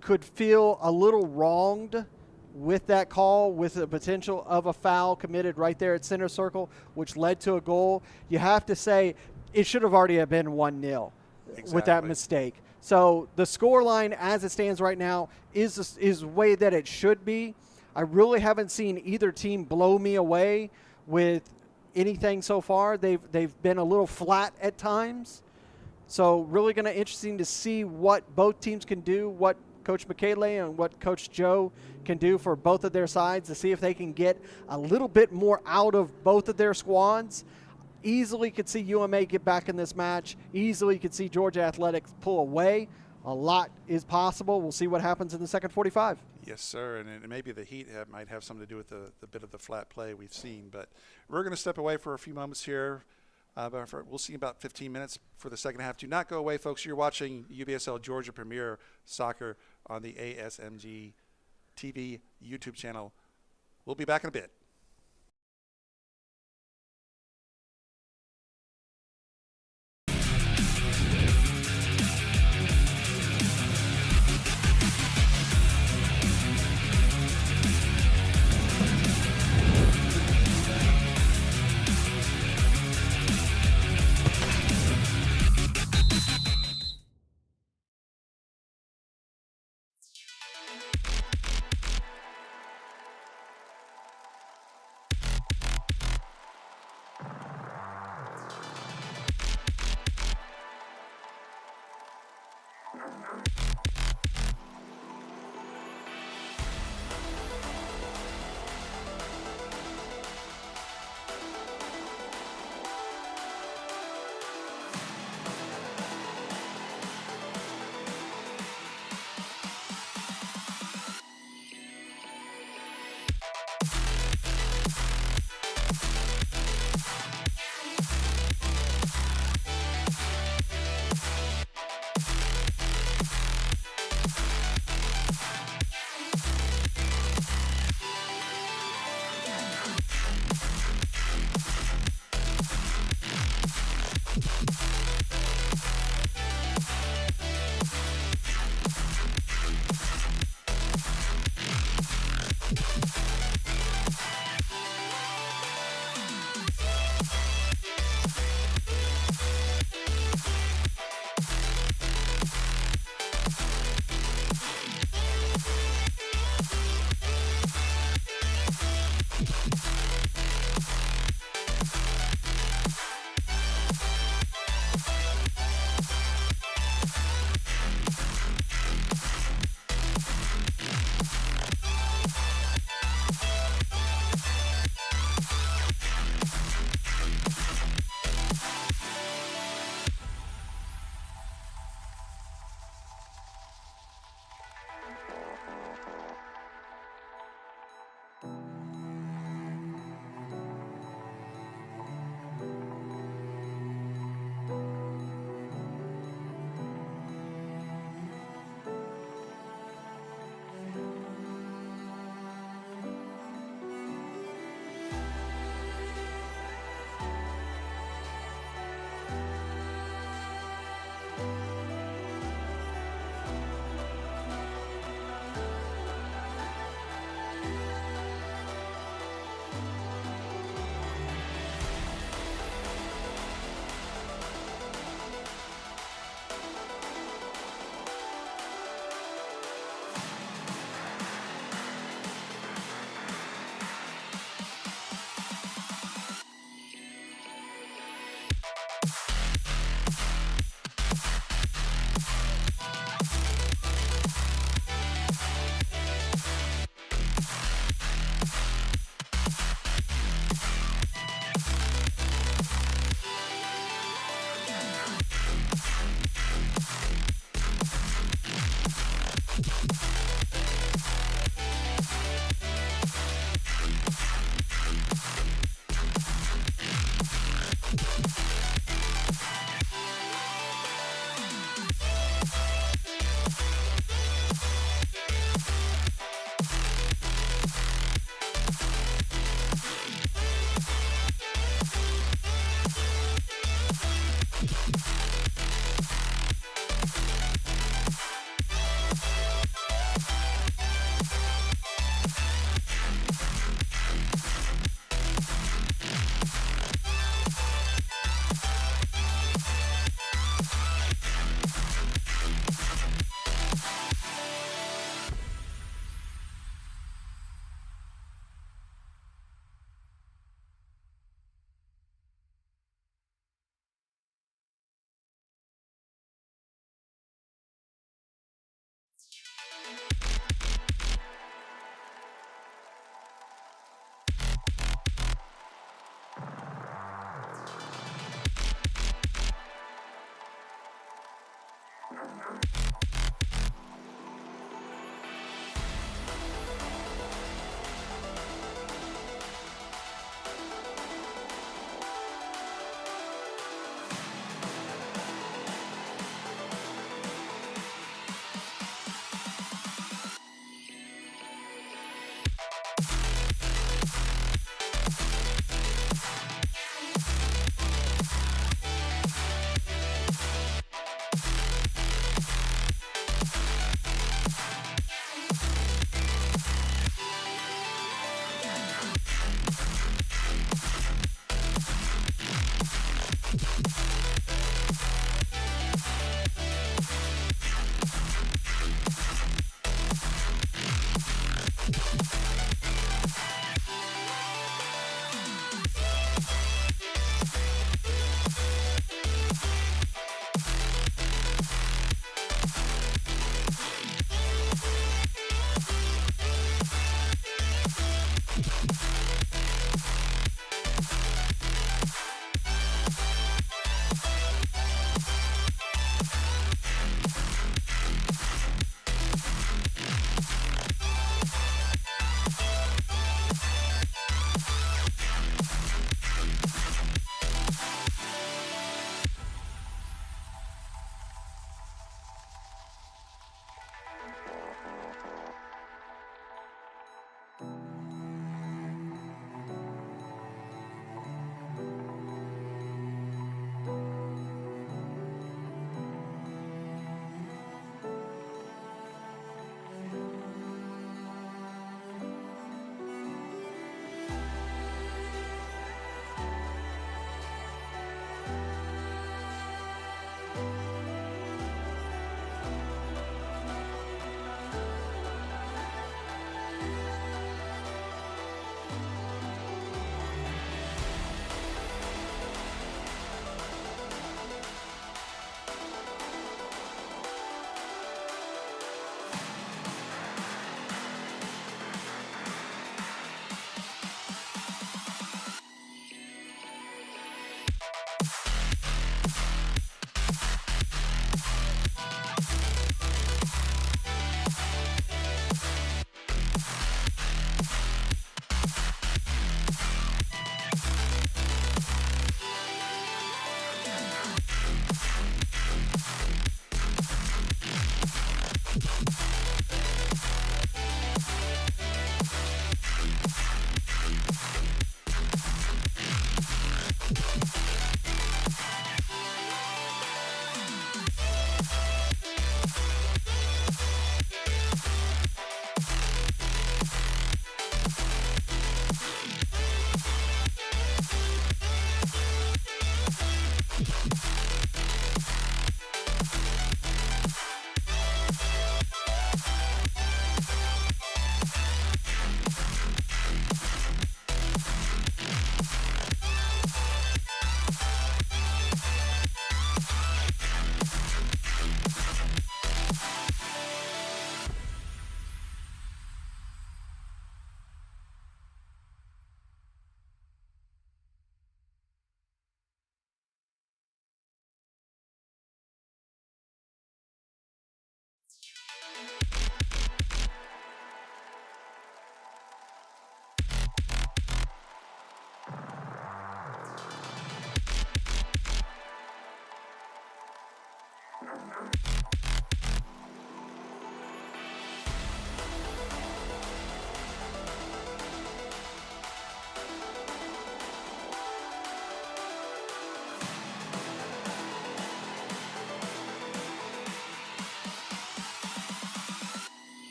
could feel a little wronged with that call, with the potential of a foul committed right there at center circle, which led to a goal, you have to say it should have already been 1-0 with that mistake. So the score line as it stands right now is the way that it should be. I really haven't seen either team blow me away with anything so far. They've been a little flat at times. So really going to interesting to see what both teams can do, what Coach Michele and what Coach Joe can do for both of their sides to see if they can get a little bit more out of both of their squads. Easily could see UMA get back in this match. Easily could see Georgia Athletics pull away. A lot is possible. We'll see what happens in the second 45. Yes, sir, and maybe the heat might have something to do with the bit of the flat play we've seen. But we're going to step away for a few moments here. We'll see in about 15 minutes for the second half. Do not go away, folks. You're watching UPSL Georgia Premier Soccer on the ASMG TV YouTube channel. We'll be back in a bit.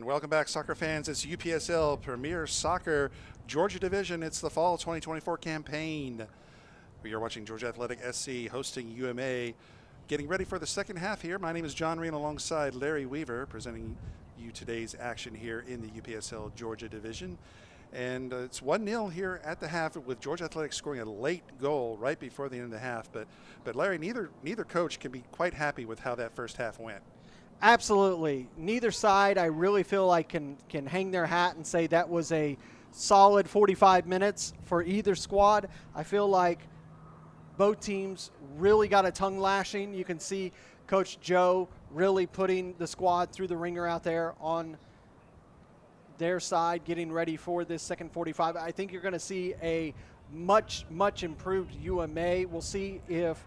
And welcome back, soccer fans. It's UPSL Premier Soccer Georgia Division. It's the Fall 2024 campaign. We are watching Georgia Athletic SC hosting UMA. Getting ready for the second half here. My name is John Reen alongside Larry Weaver, presenting you today's action here in the UPSL Georgia Division. And it's 1-0 here at the half, with Georgia Athletic scoring a late goal right before the end of the half. But Larry, neither coach can be quite happy with how that first half went. Absolutely. Neither side, I really feel like can hang their hat and say that was a solid 45 minutes for either squad. I feel like both teams really got a tongue lashing. You can see Coach Joe really putting the squad through the ringer out there on their side, getting ready for this second 45. I think you're going to see a much improved UMA. We'll see if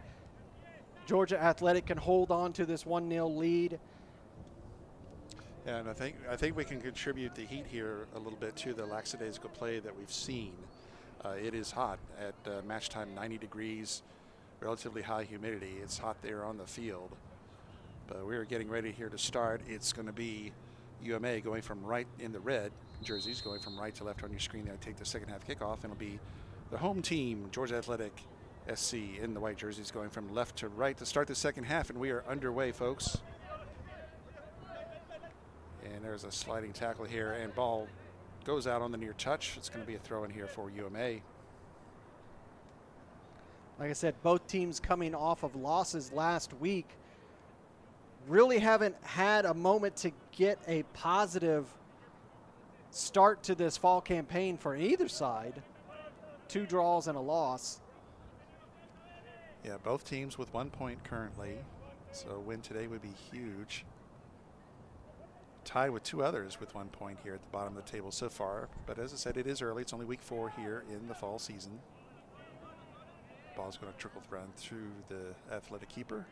Georgia Athletic can hold on to this 1-0 lead. Yeah, and I think we can contribute the heat here a little bit to the lackadaisical play that we've seen. It is hot at match time, 90 degrees, relatively high humidity. It's hot there on the field. But we're getting ready here to start. It's going to be UMA going from right in the red jerseys, going from right to left on your screen. They take the second half kickoff, and it'll be the home team, Georgia Athletic SC, in the white jerseys, going from left to right to start the second half, and we are underway, folks. And there's a sliding tackle here, and ball goes out on the near touch. It's going to be a throw in here for UMA. Like I said, both teams coming off of losses last week really haven't had a moment to get a positive start to this fall campaign for either side. 2 draws and a loss. Yeah, both teams with 1 point currently, so a win today would be huge. Tied with 2 others with 1 point here at the bottom of the table so far. But as I said, it is early. It's only week 4 here in the fall season. Ball's going to trickle run through the athletic keeper.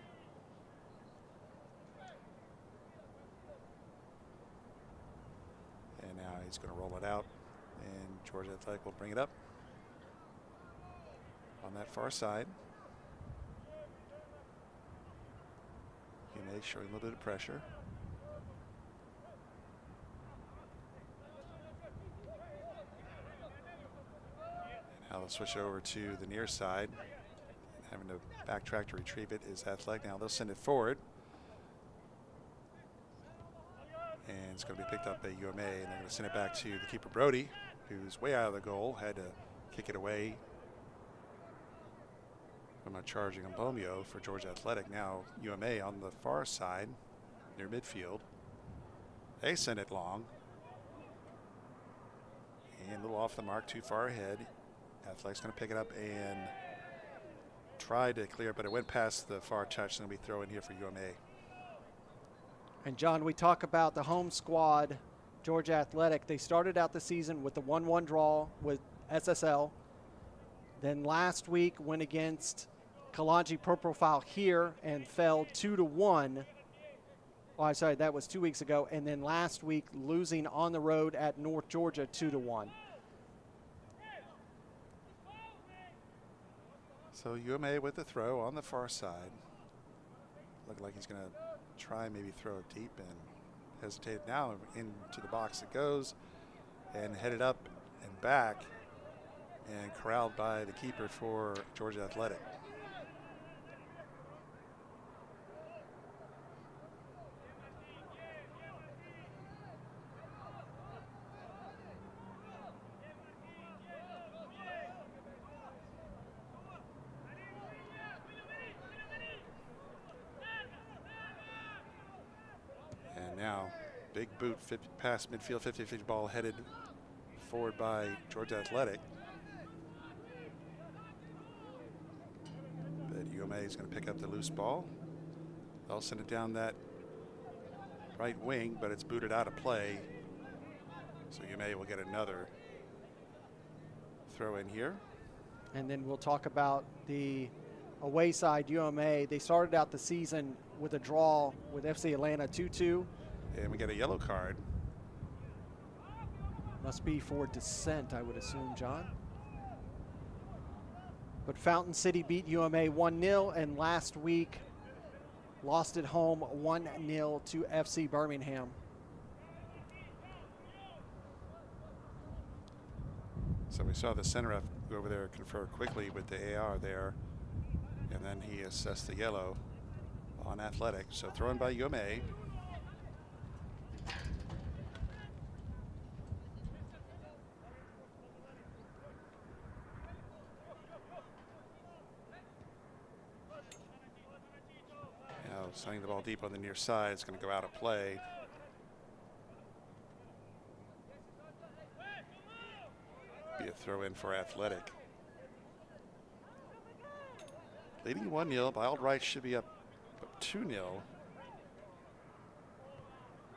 And now he's going to roll it out, and Georgia Athletic will bring it up on that far side. UMA showing a little bit of pressure. Now they'll switch over to the near side. Having to backtrack to retrieve it is Athletic. Now they'll send it forward. And it's going to be picked up by UMA, and they're going to send it back to the keeper, Brody, who's way out of the goal, had to kick it away from a charging Mbomio for Georgia Athletic. Now UMA on the far side near midfield. They send it long. And a little off the mark, too far ahead. Athletic's going to pick it up and try to clear it, but it went past the far touch, so it'll be throw in here for UMA. And John, we talk about the home squad, Georgia Athletic. They started out the season with the 1-1 draw with SSL. Then last week went against Kalanji Pro Profile here and fell 2-1. Oh, I'm sorry, that was 2 weeks ago. And then last week losing on the road at North Georgia 2-1. So UMA with the throw on the far side. Looked like he's going to try maybe throw it deep, and hesitated. Now into the box it goes, and headed up and back, and corralled by the keeper for Georgia Athletic. Now, big boot past midfield, 50-50 ball headed forward by Georgia Athletic. But UMA is going to pick up the loose ball. They'll send it down that right wing, but it's booted out of play. So UMA will get another throw in here. And then we'll talk about the away side, UMA. They started out the season with a draw with FC Atlanta 2-2. And we get a yellow card. Must be for dissent, I would assume, John. But Fountain City beat UMA 1-0, and last week lost at home 1-0 to FC Birmingham. So we saw the center ref go over there confer quickly with the AR there, and then he assessed the yellow on Athletic. So thrown by UMA. Now sending the ball deep on the near side. It's going to go out of play. Be a throw in for Athletic. Leading 1-0. By all rights should be up 2-0.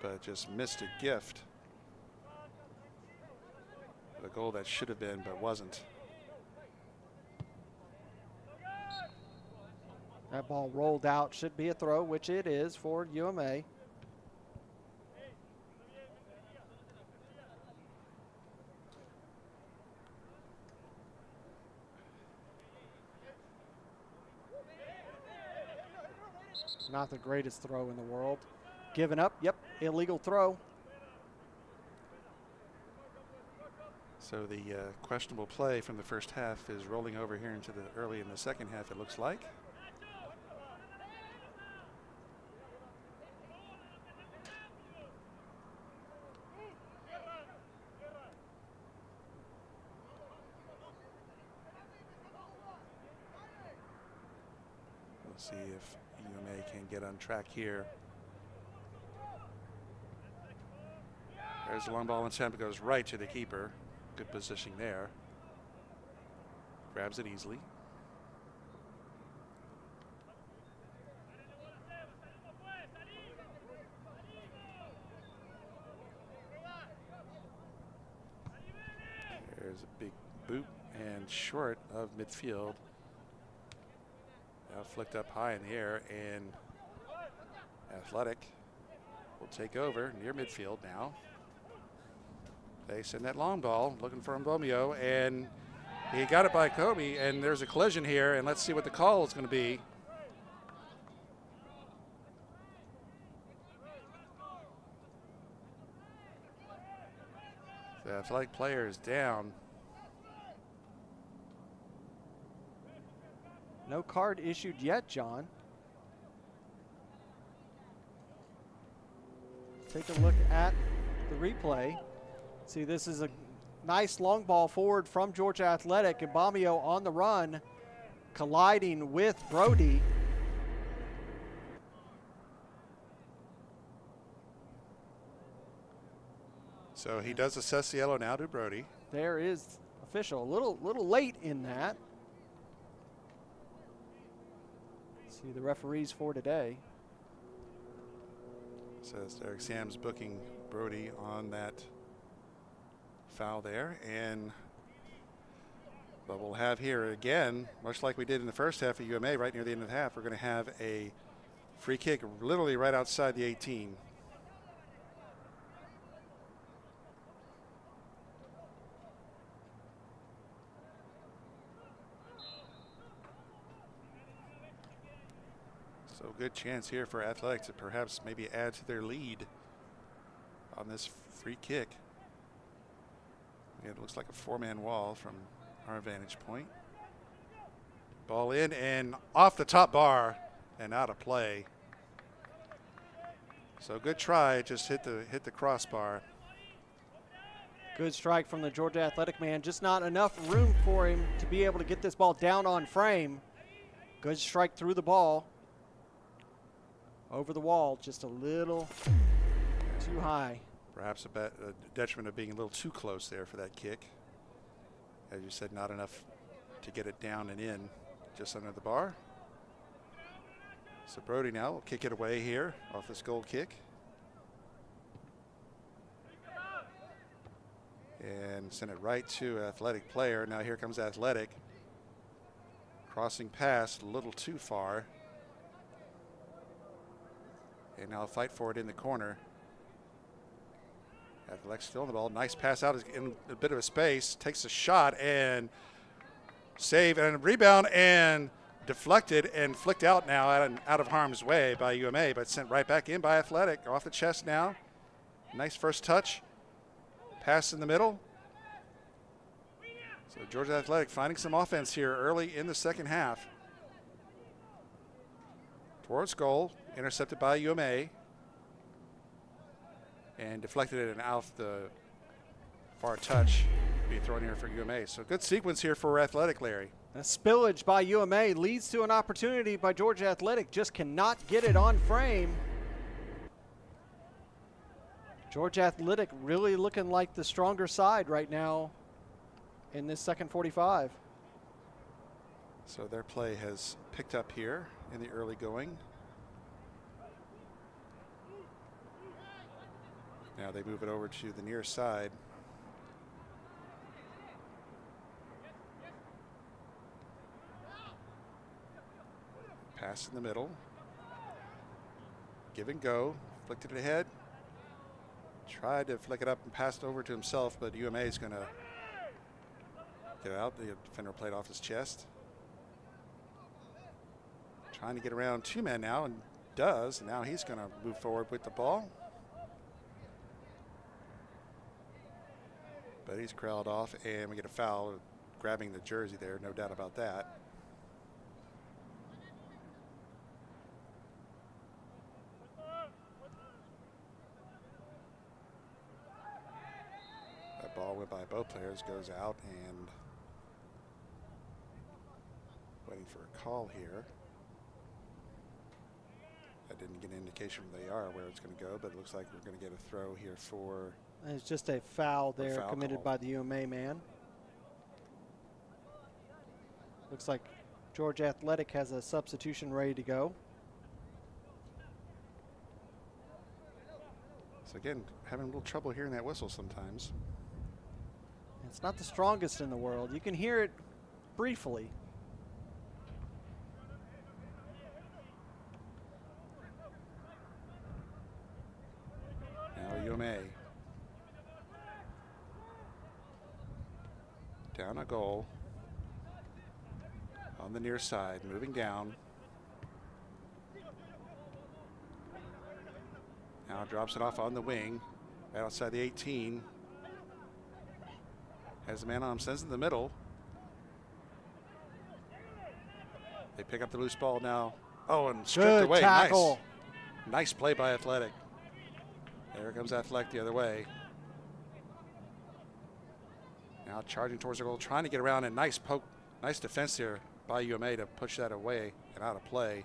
But just missed a gift. A goal that should have been but wasn't. That ball rolled out, should be a throw, which it is for UMA. Not the greatest throw in the world. Given up, yep, illegal throw. So the questionable play from the first half is rolling over here into the early in the second half, it looks like. We'll see if UMA can get on track here. There's a long ball in temp, goes right to the keeper. Good positioning there. Grabs it easily. There's a big boot and short of midfield. Now flicked up high in the air, and Athletic will take over near midfield now. They send that long ball looking for Mbomio, and he got it by Kobe, and there's a collision here, and let's see what the call is going to be. The Athletic player is down. No card issued yet, John. Take a look at the replay. See, this is a nice long ball forward from Georgia Athletic. Mbomio on the run, colliding with Brody. So he does assess the yellow now to Brody. There is official. A little late in that. See the referees for today. Says Eric Sam's booking Brody on that foul there, and but we'll have here again, much like we did in the first half of UMA, right near the end of the half, we're going to have a free kick literally right outside the 18. So good chance here for Athletic to perhaps maybe add to their lead on this free kick. It looks like a four-man wall from our vantage point. Ball in and off the top bar and out of play. So good try, just hit the crossbar. Good strike from the Georgia Athletic man. Just not enough room for him to be able to get this ball down on frame. Good strike through the ball. Over the wall, just a little too high. Perhaps a detriment of being a little too close there for that kick. As you said, not enough to get it down and in, just under the bar. So Brody now will kick it away here off this goal kick. And send it right to Athletic player. Now here comes Athletic. Crossing past a little too far. And now fight for it in the corner. Athletic still on the ball. Nice pass out in a bit of a space. Takes a shot and save and rebound and deflected and flicked out now out of harm's way by UMA, but sent right back in by Athletic. Off the chest now. Nice first touch. Pass in the middle. So Georgia Athletic finding some offense here early in the second half. Towards goal, intercepted by UMA. And deflected it and out the far touch. Be thrown here for UMA. So good sequence here for Athletic, Larry. A spillage by UMA leads to an opportunity by Georgia Athletic. Just cannot get it on frame. Georgia Athletic really looking like the stronger side right now in this second 45. So their play has picked up here in the early going. Now they move it over to the near side. Pass in the middle. Give and go. Flicked it ahead. Tried to flick it up and pass it over to himself, but UMA is going to get out. The defender played off his chest. Trying to get around two men now, and does. And now he's going to move forward with the ball. But he's corralled off, and we get a foul, grabbing the jersey there, no doubt about that. That ball went by both players, goes out, and waiting for a call here. I didn't get an indication from the AR where it's going to go, but it looks like we're going to get a throw here for... And it's just a foul there foul committed call by the UMA man. Looks like Georgia Athletic has a substitution ready to go. So again, having a little trouble hearing that whistle sometimes. It's not the strongest in the world. You can hear it briefly. Now UMA. Down a goal. On the near side, moving down. Now drops it off on the wing, right outside the 18. Has a man on him, sends it in the middle. They pick up the loose ball now. Oh, and stripped Good away. tackle. Nice play by Athletic. There comes Athletic the other way. Now charging towards the goal, trying to get around, and nice poke, nice defense here by UMA to push that away and out of play.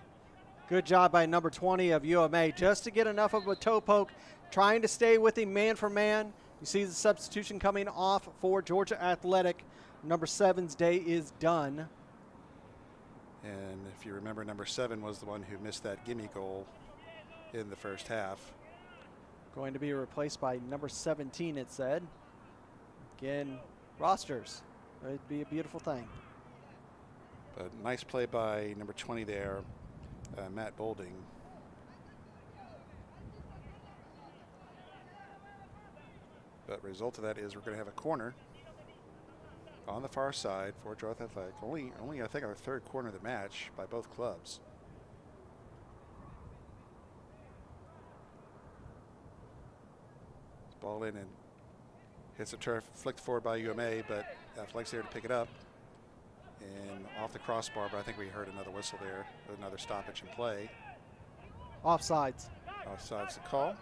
Good job by number 20 of UMA just to get enough of a toe poke, trying to stay with him man for man. You see the substitution coming off for Georgia Athletic. Number 7's day is done. And if you remember, number 7 was the one who missed that gimme goal in the first half. Going to be replaced by number 17, it said. Again, rosters. It'd be a beautiful thing. But nice play by number 20 there, Matt Bolding. But result of that is we're going to have a corner on the far side for Georgia Athletic. Only I think our third corner of the match by both clubs. Ball in and hits the turf, flicked forward by UMA, but Athletics there to pick it up. And off the crossbar, but I think we heard another whistle there, another stoppage in play. Offsides. Offside's the call.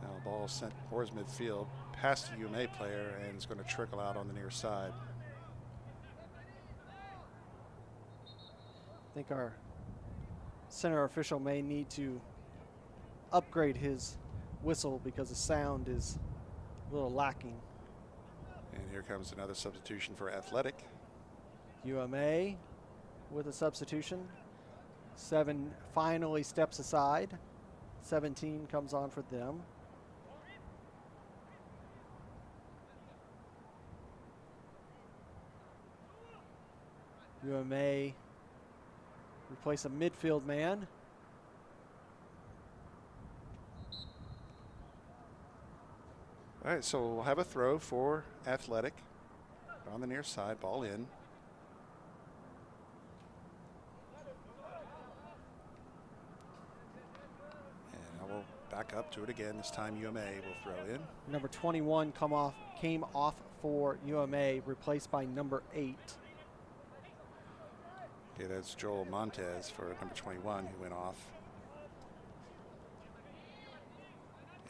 Now the ball is sent towards midfield, past the UMA player, and is going to trickle out on the near side. I think our center official may need to upgrade his whistle because the sound is a little lacking. And here comes another substitution for Athletic. UMA with a substitution. 7 finally steps aside. 17 comes on for them. UMA replace a midfield man. All right, so we'll have a throw for Athletic on the near side, ball in. And now we'll back up to it again. This time UMA will throw in. Number 21 came off for UMA, replaced by number 8. Okay, that's Joel Montez for number 21 who went off.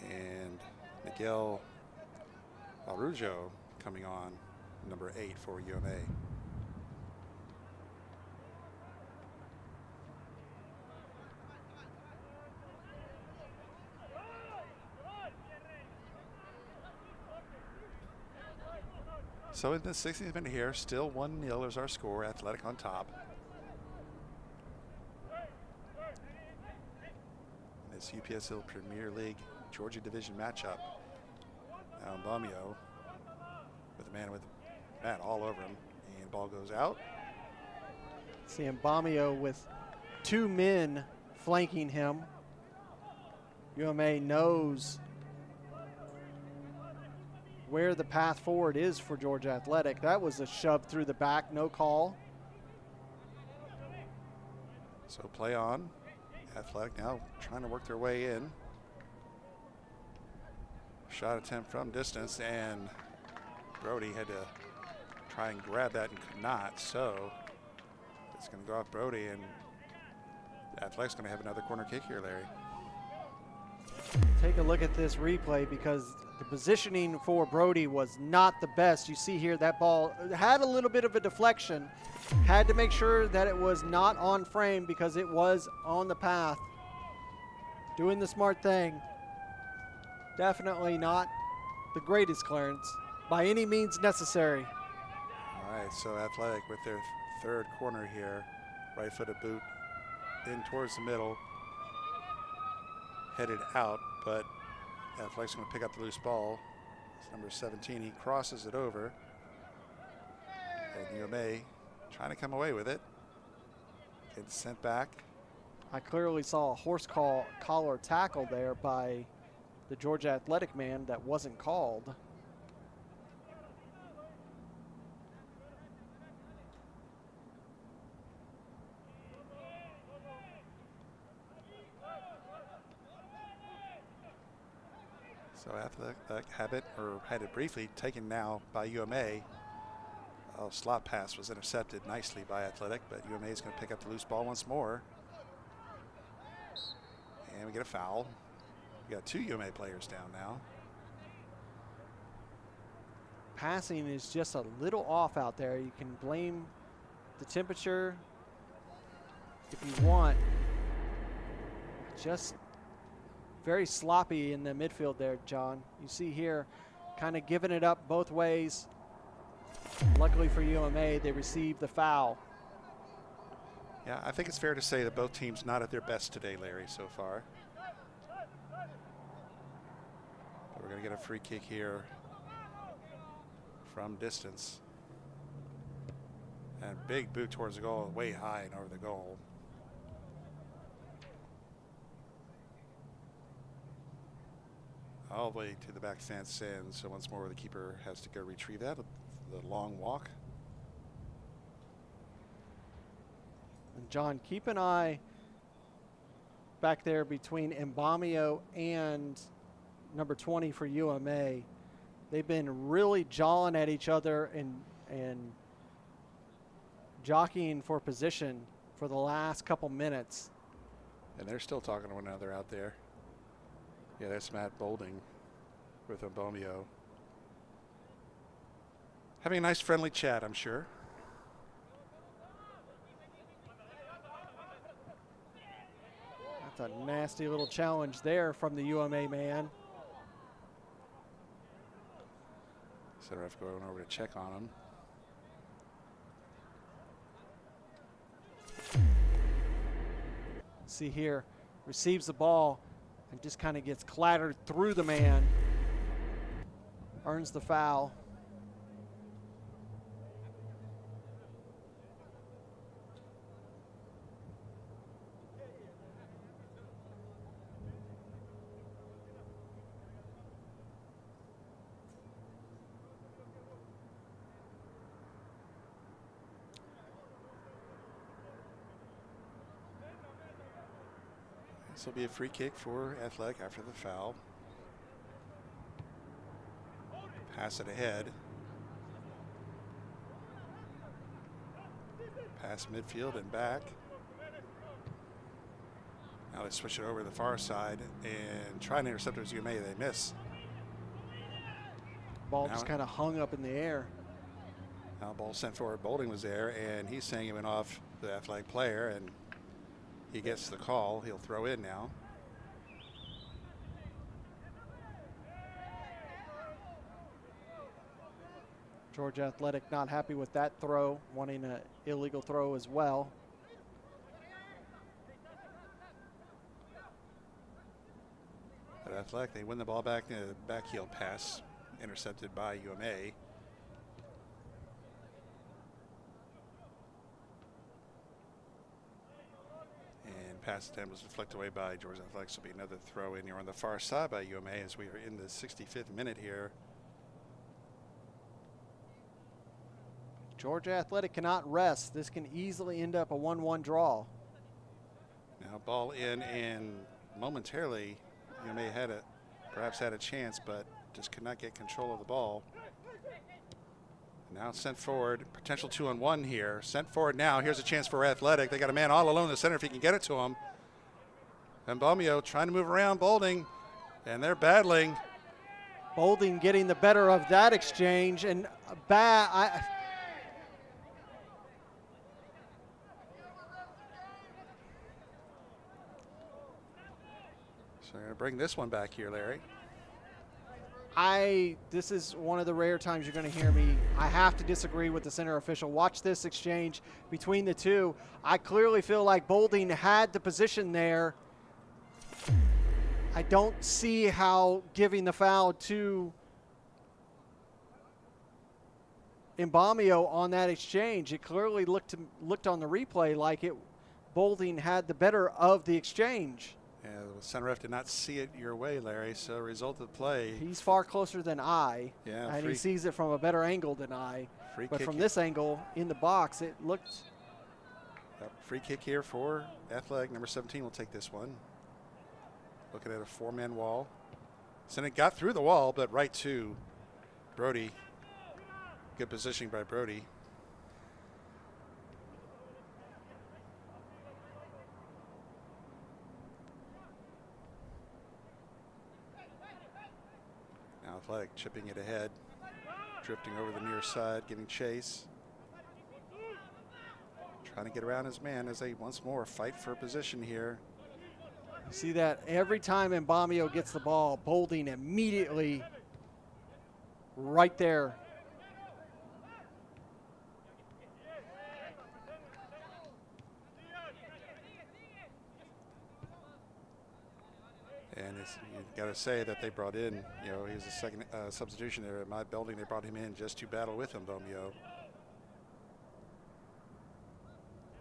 And Miguel Arujo coming on, number 8 for UMA. So in the 60th minute here, still 1-0 is our score. Athletic on top. This UPSL Premier League Georgia Division matchup. Now Mbamio with a man with Matt all over him, and ball goes out. See Mbamio with 2 men flanking him. UMA knows where the path forward is for Georgia Athletic. That was a shove through the back, no call. So play on. Athletic now trying to work their way in. Shot attempt from distance, and Brody had to try and grab that and could not. So it's going to go off Brody, and Athletic's going to have another corner kick here, Larry. Take a look at this replay, because the positioning for Brody was not the best. You see here that ball had a little bit of a deflection. Had to make sure that it was not on frame because it was on the path. Doing the smart thing. Definitely not the greatest clearance by any means necessary. All right, so Athletic with their third corner here. Right-footed boot in towards the middle. Headed out, but Athletic's going to pick up the loose ball. It's number 17. He crosses it over. And UMA trying to come away with it. Gets sent back. I clearly saw a horse collar tackle there by the Georgia Athletic man that wasn't called. So Athletic had it briefly taken now by UMA. Oh, slot pass was intercepted nicely by Athletic, but UMA is going to pick up the loose ball once more. And we get a foul. We got 2 UMA players down now. Passing is just a little off out there. You can blame the temperature if you want. Just very sloppy in the midfield there, John. You see here, kind of giving it up both ways. Luckily for UMA, they received the foul. Yeah, I think it's fair to say that both teams not at their best today, Larry, so far. But we're going to get a free kick here from distance. And big boot towards the goal, way high and over the goal. All the way to the back fence, and so once more the keeper has to go retrieve that. The long walk. And John, keep an eye back there between Mbamio and number 20 for UMA. They've been really jawing at each other and jockeying for position for the last couple minutes. And they're still talking to one another out there. Yeah, that's Matt Bolding with Mbamio. Having a nice friendly chat, I'm sure. That's a nasty little challenge there from the UMA man. Center ref going over to check on him. See here, receives the ball and just kind of gets clattered through the man. Earns the foul. This will be a free kick for Athletic after the foul. Pass it ahead. Pass midfield and back. Now they switch it over to the far side and try and intercept it as UMA. They miss. Ball just kind of hung up in the air. Now ball sent forward. Bolding was there, and he's saying it went off the Athletic player, and he gets the call. He'll throw in now. Georgia Athletic not happy with that throw, wanting an illegal throw as well. But Athletic, they win the ball back in a backheel pass, intercepted by UMA. And pass attempt was deflected away by Georgia Athletic. So it'll be another throw in here on the far side by UMA as we are in the 65th minute here. Georgia Athletic cannot rest. This can easily end up a 1-1 draw. Now ball in, and momentarily UMA perhaps had a chance, but just could not get control of the ball. Now it's sent forward. Potential 2-on-1 here. Sent forward now. Here's a chance for Athletic. They got a man all alone in the center if he can get it to him. And Bomio trying to move around Bolding, and they're battling. Bolding getting the better of that exchange, and So we're going to bring this one back here, Larry. This is one of the rare times you're going to hear me. I have to disagree with the center official. Watch this exchange between the two. I clearly feel like Bolding had the position there. I don't see how giving the foul to Mbamio on that exchange. It clearly looked on the replay like Bolding had the better of the exchange. Yeah, the center ref did not see it your way, Larry, so result of play. He's far closer than I, yeah, and he sees it from a better angle than I. But from this angle in the box, it looked. Free kick here for Athletic. Number 17 will take this one. Looking at a four-man wall. Senate got through the wall, but right to Brody. Good positioning by Brody. Athletic chipping it ahead, drifting over the near side, giving chase. Trying to get around his man as they once more fight for position here. You see that every time Mbamio gets the ball, Bolding immediately right there. And you've got to say that they brought in, he's a second substitution there at my building. They brought him in just to battle with him, Bomio.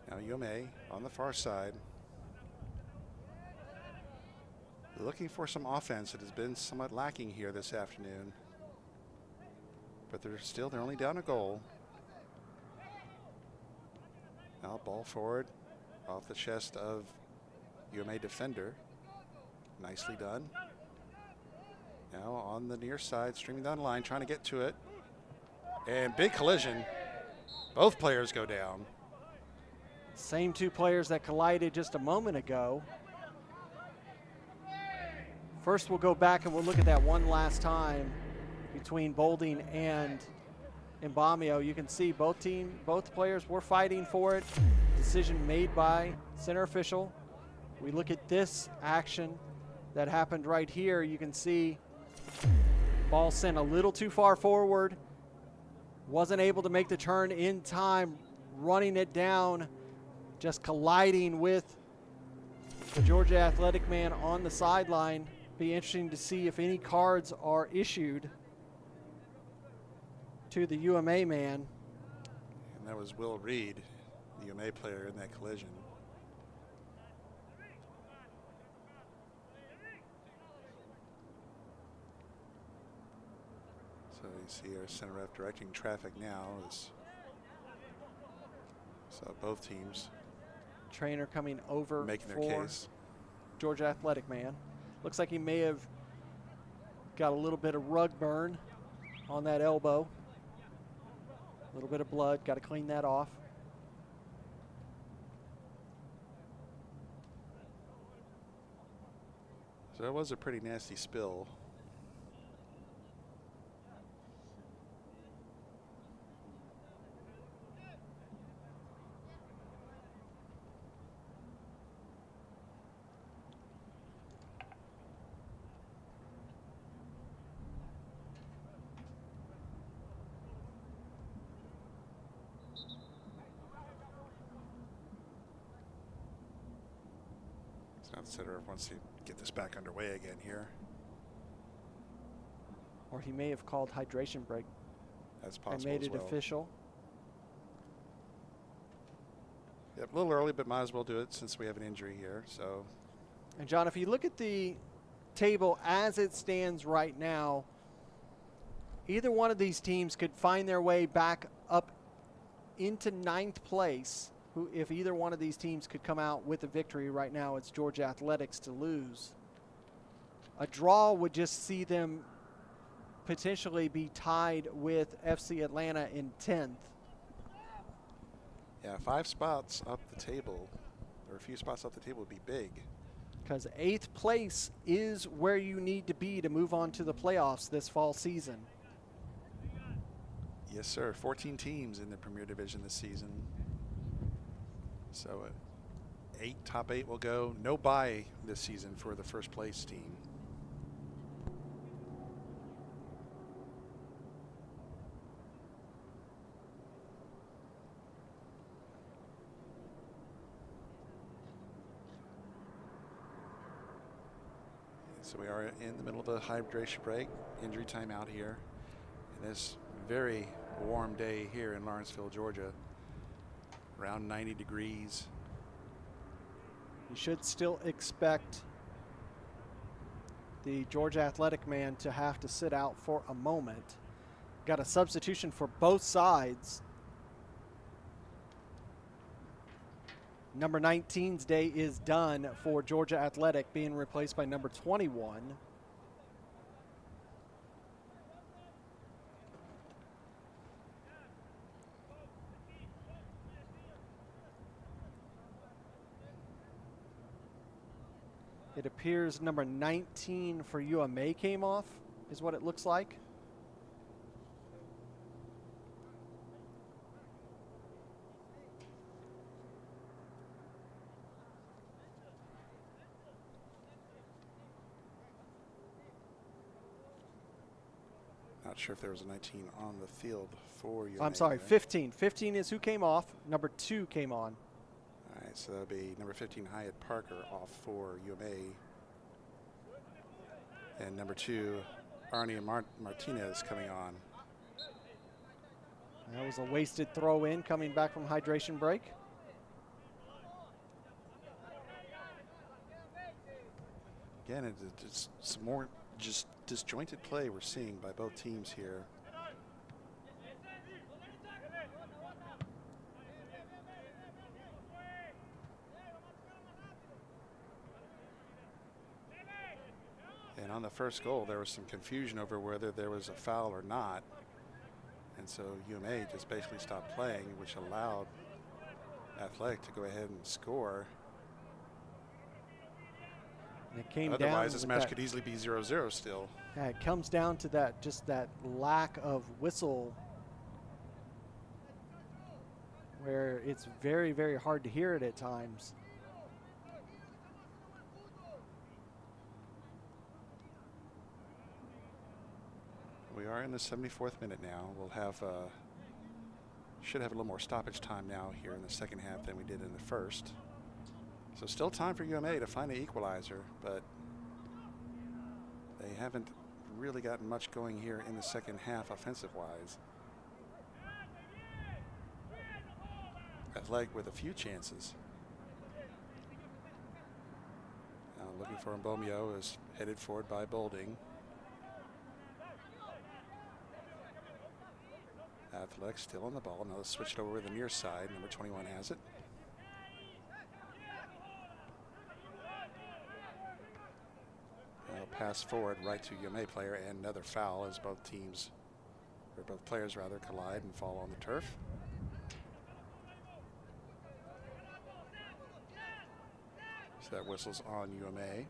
Now UMA on the far side. Looking for some offense that has been somewhat lacking here this afternoon. But they're only down a goal. Now ball forward off the chest of UMA defender. Nicely done. Now on the near side, streaming down the line, trying to get to it. And big collision. Both players go down. Same two players that collided just a moment ago. First, we'll go back and we'll look at that one last time between Bolding and Mbamio. You can see both players were fighting for it. Decision made by center official. We look at this action that happened right here. You can see ball sent a little too far forward. Wasn't able to make the turn in time, running it down, just colliding with the Georgia Athletic man on the sideline. Be interesting to see if any cards are issued to the UMA man. And that was Will Reed, the UMA player in that collision. So you see our center ref directing traffic now. So both teams Trainer coming over making their case. Georgia Athletic man. Looks like he may have got a little bit of rug burn on that elbow. A little bit of blood, got to clean that off. So it was a pretty nasty spill. Consider once you get this back underway again here. Or he may have called hydration break. That's possible. And made as it well. official. Yep, a little early, but might as well do it since we have an injury here. So, and John, if you look at the table as it stands right now, either one of these teams could find their way back up into 9th place. If either one of these teams could come out with a victory right now, it's Georgia Athletics to lose. A draw would just see them potentially be tied with FC Atlanta in 10th. yeah, 5 spots up the table, or a few spots up the table would be big. Because 8th place is where you need to be to move on to the playoffs this fall season. Yes, sir. 14 teams in the Premier Division this season. So top 8 will go. No bye this season for the first place team. So we are in the middle of a hydration break, injury timeout here. And this very warm day here in Lawenceville, Georgia. Around 90 degrees. You should still expect the Georgia Athletic man to have to sit out for a moment. Got a substitution for both sides. Number 19's day is done for Georgia Athletic, being replaced by number 21. It appears number 19 for UMA came off, is what it looks like. Not sure if there was a 19 on the field for UMA. I'm sorry, 15. 15 is who came off. Number 2 came on. All right, so that'll be number 15, Hyatt Parker, off for UMA. And number 2, Arnie Martinez coming on. That was a wasted throw in coming back from hydration break. Again, it's some more just disjointed play we're seeing by both teams here. And on the first goal, there was some confusion over whether there was a foul or not. And so UMA just basically stopped playing, which allowed Athletic to go ahead and score. And it came Otherwise, down this with match that, could easily be 0-0 still. yeah, it comes down to that, just that lack of whistle, where it's very, very hard to hear it at times. We are in the 74th minute now. We'll have should have a little more stoppage time now here in the second half than we did in the first. So still time for UMA to find the equalizer, but they haven't really gotten much going here in the second half offensive-wise. Athletic with a few chances. Now looking for Mbomio, is headed forward by Bolding. Athletic still on the ball. Now let's switch it over to the near side. Number 21 has it. pass forward right to UMA player, and another foul as both teams, or both players rather, collide and fall on the turf. So that whistle's on UMA.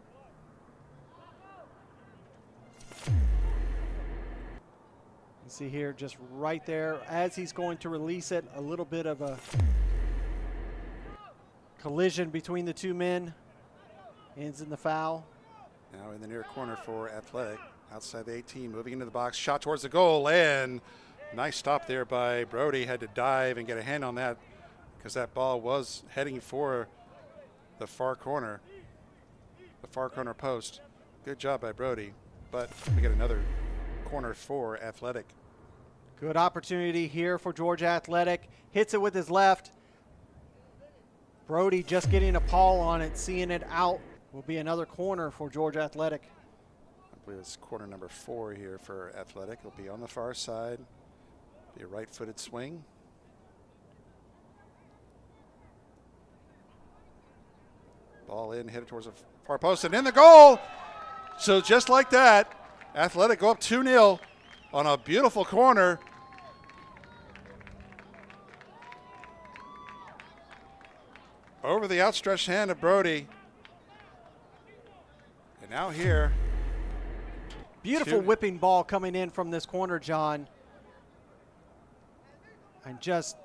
You see here, just right there, as he's going to release it, a little bit of a collision between the two men. Ends in the foul. Now in the near corner for Athletic, outside the 18, moving into the box, shot towards the goal, and nice stop there by Brody. Had to dive and get a hand on that because that ball was heading for the far corner post. Good job by Brody, but we get another corner for Athletic. Good opportunity here for Georgia Athletic. Hits it with his left. Brody just getting a paw on it, seeing it out. Will be another corner for Georgia Athletic. I believe it's corner number 4 here for Athletic. It'll be on the far side. Be a right-footed swing. Ball in, headed towards the far post, and in the goal! So just like that, Athletic go up 2-0 on a beautiful corner. Over the outstretched hand of Brody. And now here. Beautiful whipping ball coming in from this corner, John. And just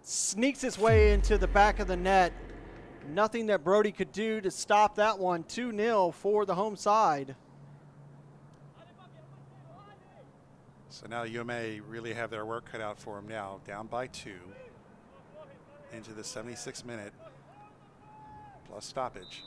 sneaks its way into the back of the net. Nothing that Brody could do to stop that one. 2-0 for the home side. So now UMA really have their work cut out for them now. Down by 2 into the 76th minute plus stoppage.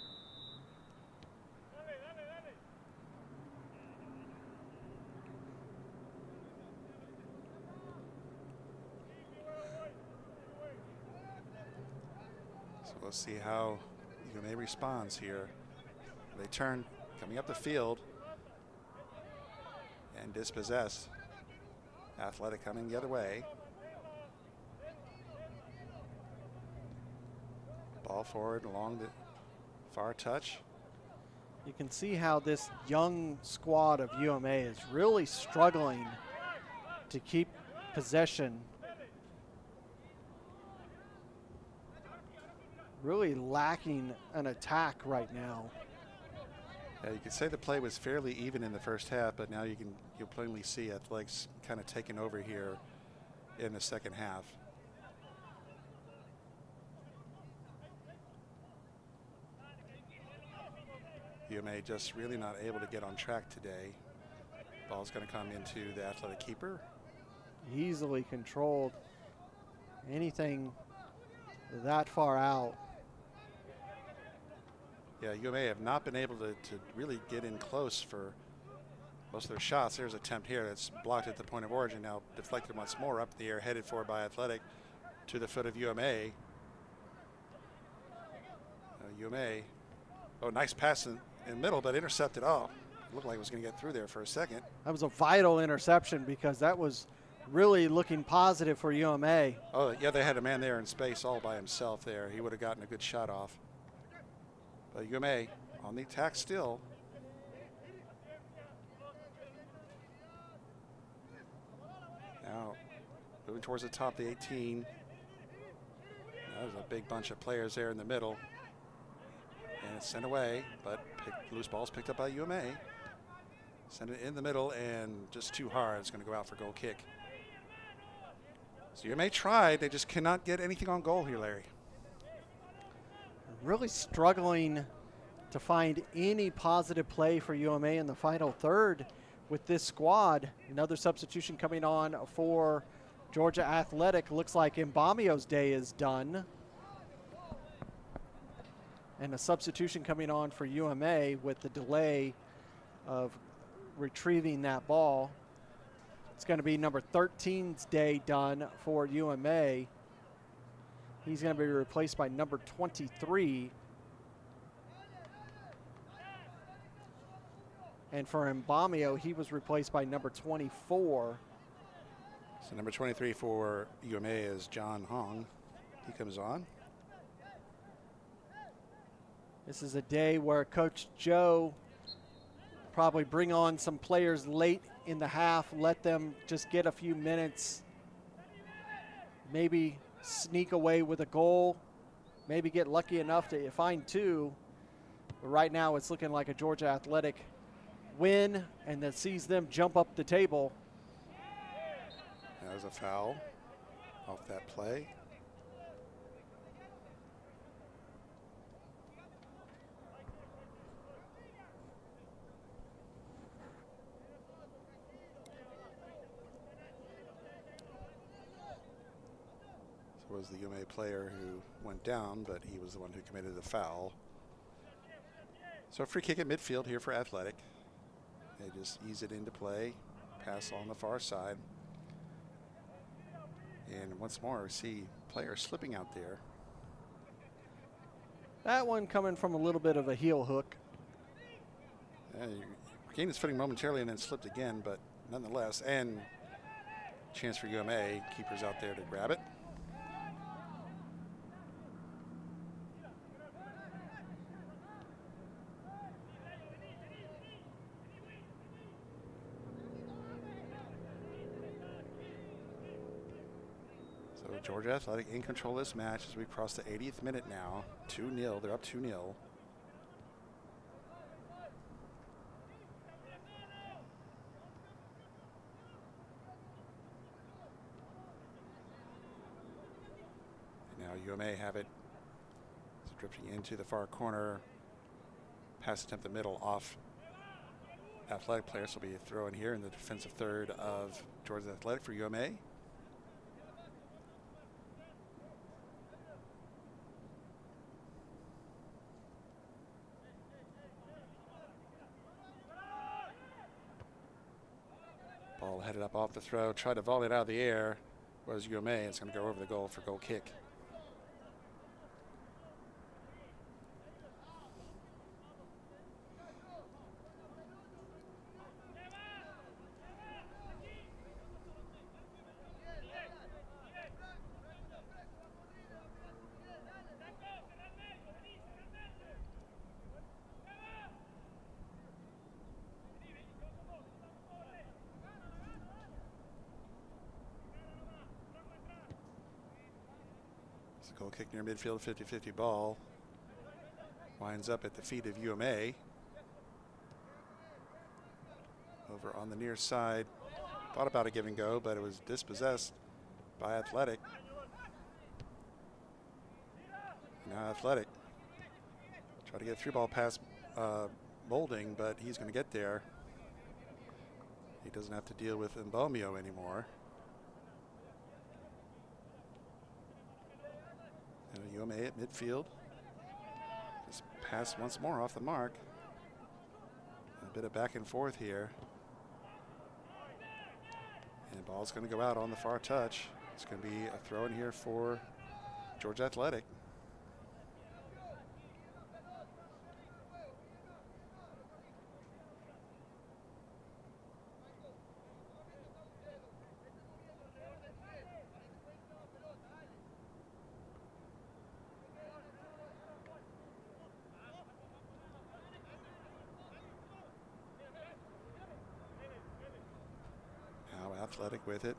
So let's see how UMA responds here. They turn, coming up the field, and dispossessed. Athletic coming the other way. Ball forward along the far touch. You can see how this young squad of UMA is really struggling to keep possession. Really lacking an attack right now. Yeah, you could say the play was fairly even in the first half, but now you'll plainly see Athletics kind of taking over here in the second half. UMA just really not able to get on track today. Ball's going to come into the Athletic keeper. Easily controlled. Anything that far out. Yeah, UMA have not been able to really get in close for most of their shots. There's an attempt here that's blocked at the point of origin. Now deflected once more up in the air, headed for by Athletic to the foot of UMA. UMA, oh, nice pass in the middle, but intercepted. Oh, looked like it was going to get through there for a second. That was a vital interception because that was really looking positive for UMA. Oh, yeah, they had a man there in space all by himself there. He would have gotten a good shot off. But UMA on the attack still. Now moving towards the top, the 18. There's a big bunch of players there in the middle. And it's sent away, but loose ball's picked up by UMA. Send it in the middle and just too hard. It's going to go out for goal kick. So UMA tried, they just cannot get anything on goal here, Larry. Really struggling to find any positive play for UMA in the final third with this squad. Another substitution coming on for Georgia Athletic. Looks like Mbamio's day is done. And a substitution coming on for UMA with the delay of retrieving that ball. It's going to be number 13's day done for UMA. He's going to be replaced by number 23. And for Mbamio, he was replaced by number 24. So number 23 for UMA is John Hong. He comes on. This is a day where Coach Joe probably bring on some players late in the half, let them just get a few minutes, maybe sneak away with a goal, maybe get lucky enough to find two. But right now it's looking like a Georgia Athletic win, and that sees them jump up the table. That was a foul off that play. So it was the UMA player who went down, but he was the one who committed the foul. So a free kick at midfield here for Athletic. They just ease it into play, pass on the far side. And once more, we see players slipping out there. That one coming from a little bit of a heel hook. He regained his footing momentarily and then slipped again, but nonetheless, and chance for UMA. Keeper's out there to grab it. Georgia Athletic in control of this match as we cross the 80th minute now. 2-0. They're up 2-0. Now UMA have it. It's drifting into the far corner. Pass attempt the middle off Athletic players. Will be a throw in here in the defensive third of Georgia Athletic for UMA. Ball headed up off the throw, tried to volley it out of the air. Was UMA. It's going to go over the goal for goal kick. Goal kick near midfield, 50-50 ball. Winds up at the feet of UMA. Over on the near side. Thought about a give and go, but it was dispossessed by Athletic. Now Athletic. Try to get a through ball past Molding, but he's going to get there. He doesn't have to deal with Mbomio anymore. And UMA at midfield. Just pass once more off the mark. A bit of back and forth here. And the ball's going to go out on the far touch. It's going to be a throw in here for Georgia Athletic. Athletic with it.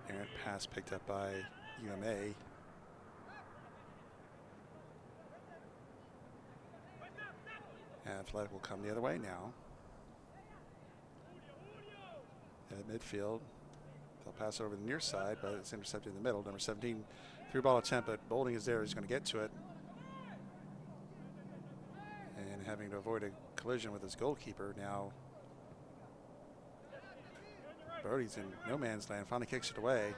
Errant pass picked up by UMA. Athletic will come the other way now. At midfield, they'll pass over the near side, but it's intercepted in the middle. Number 17 through ball attempt, but Bolding is there. He's going to get to it. Having to avoid a collision with his goalkeeper. Now Brody's in no man's land, finally kicks it away.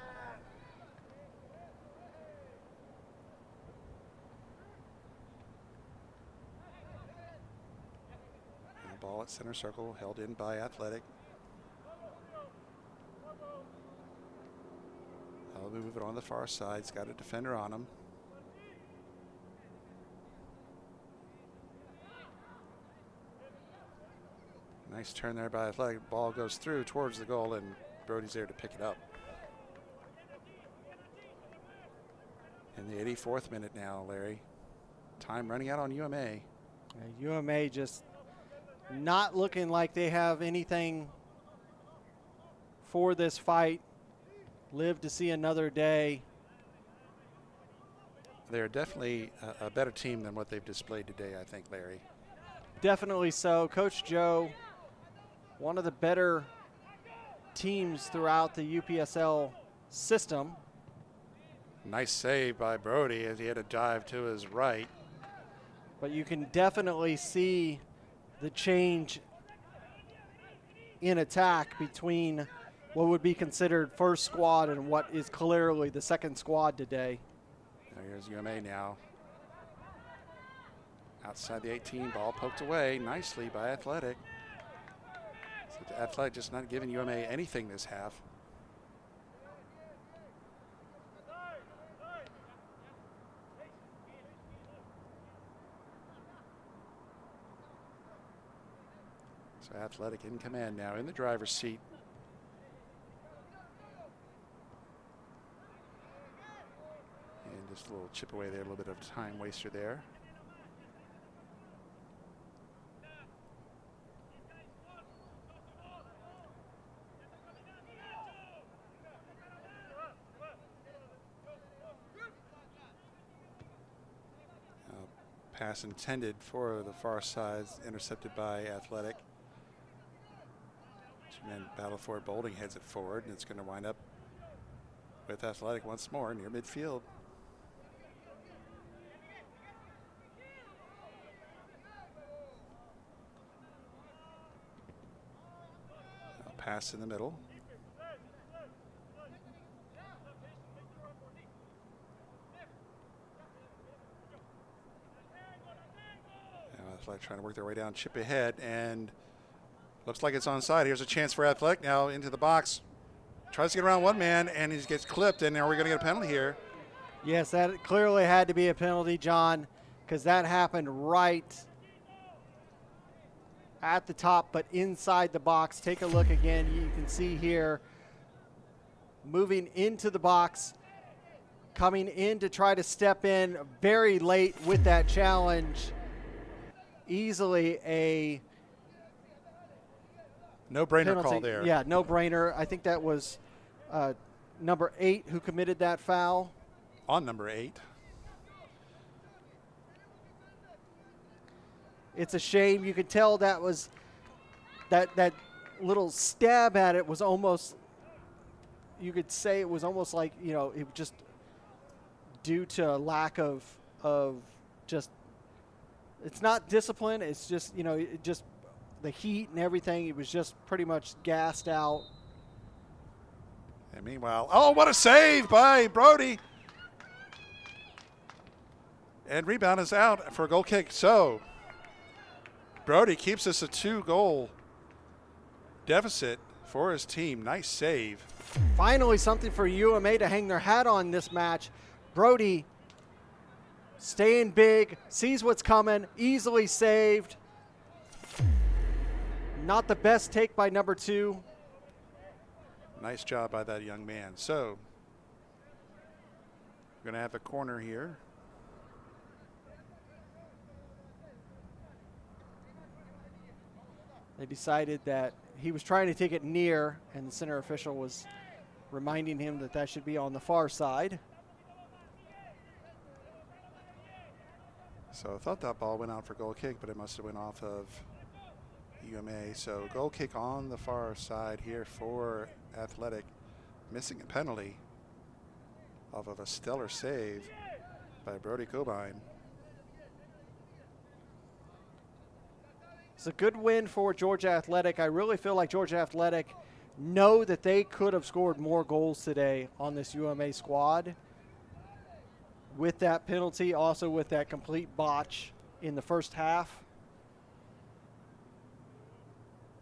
And the ball at center circle, held in by Athletic. I'll move it on the far side. It's got a defender on him. Nice turn there by Athletic. Ball goes through towards the goal, and Brody's there to pick it up. And In the 84th minute now, Larry. Time running out on UMA. UMA just not looking like they have anything for this fight. Live to see another day. They're definitely a better team than what they've displayed today, I think, Larry. Definitely so. Coach Joe, one of the better teams throughout the UPSL system. Nice save by Brody as he had a dive to his right. But you can definitely see the change in attack between what would be considered first squad and what is clearly the second squad today. Here's UMA now. Outside the 18, ball poked away nicely by Athletic. So Athletic just not giving UMA anything this half. So Athletic in command now, in the driver's seat. And just a little chip away there, a little bit of time waster there. Pass intended for the far side, intercepted by Athletic. Two-man battle for it. Bolding heads it forward, and it's going to wind up with Athletic once more near midfield. Pass in the middle. Athletic trying to work their way down, chip ahead, and looks like it's onside. Here's a chance for Athletic now into the box. Tries to get around one man, and he gets clipped, and are we going to get a penalty here? Yes, that clearly had to be a penalty, John, because that happened right at the top, but inside the box. Take a look again. You can see here, moving into the box, coming in to try to step in very late with that challenge. Easily a no-brainer call there. Yeah, no-brainer. I think that was number 8 who committed that foul. On number 8. It's a shame. You could tell that was that little stab at it was almost, you could say it was almost like, you know, it just due to a lack of just, it's not discipline. It's just, you know, it just the heat and everything. It was just pretty much gassed out. And meanwhile, oh, what a save by Brody. And rebound is out for a goal kick. So Brody keeps us a 2-goal deficit for his team. Nice save. Finally something for UMA to hang their hat on this match. Brody staying big, sees what's coming, easily saved. Not the best take by number 2. Nice job by that young man. So we're going to have a corner here. They decided that he was trying to take it near, and the center official was reminding him that that should be on the far side. So I thought that ball went out for goal kick, but it must have went off of UMA. So goal kick on the far side here for Athletic, missing a penalty off of a stellar save by Brody Cobine. It's a good win for Georgia Athletic. I really feel like Georgia Athletic know that they could have scored more goals today on this UMA squad. With that penalty, also with that complete botch in the first half.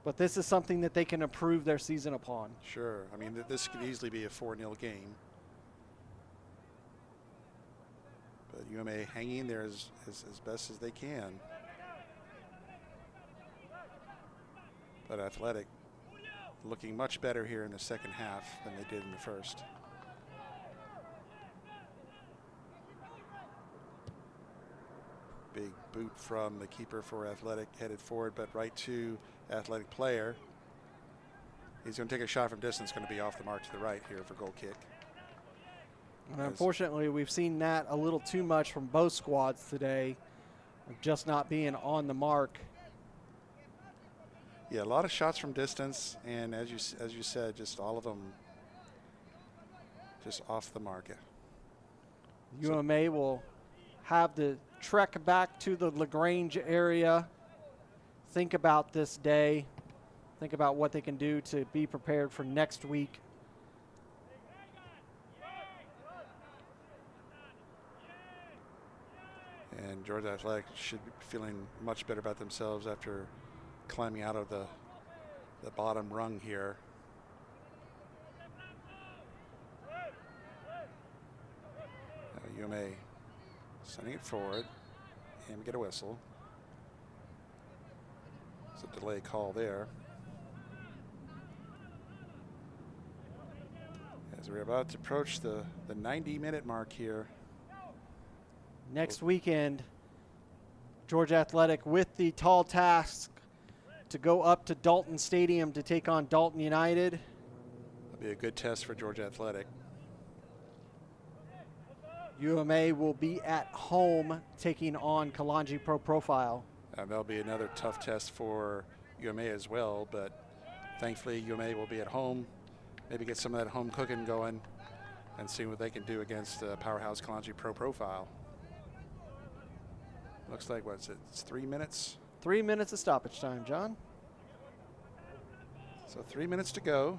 But this is something that they can improve their season upon. Sure. I mean, this could easily be a 4-0 game. But UMA hanging in there as best as they can. But Athletic looking much better here in the second half than they did in the first. Big boot from the keeper for Athletic, headed forward, but right to Athletic player. He's going to take a shot from distance, going to be off the mark to the right here for goal kick. And unfortunately, we've seen that a little too much from both squads today, of just not being on the mark. Yeah, a lot of shots from distance, and as you said, just all of them just off the mark. UMA will have to trek back to the LaGrange area, think about this day, think about what they can do to be prepared for next week. And Georgia Athletic should be feeling much better about themselves after climbing out of the bottom rung here. Now UMA sending it forward, and we get a whistle. It's a delay call there. As we're about to approach the 90-minute mark here. Next weekend, Georgia Athletic with the tall task to go up to Dalton Stadium to take on Dalton United. That'll be a good test for Georgia Athletic. UMA will be at home taking on Kalanji Pro Profile. And that'll be another tough test for UMA as well, but thankfully UMA will be at home. Maybe get some of that home cooking going and see what they can do against powerhouse Kalanji Pro Profile. Looks like, what's it, it's 3 minutes? 3 minutes of stoppage time, John. So 3 minutes to go.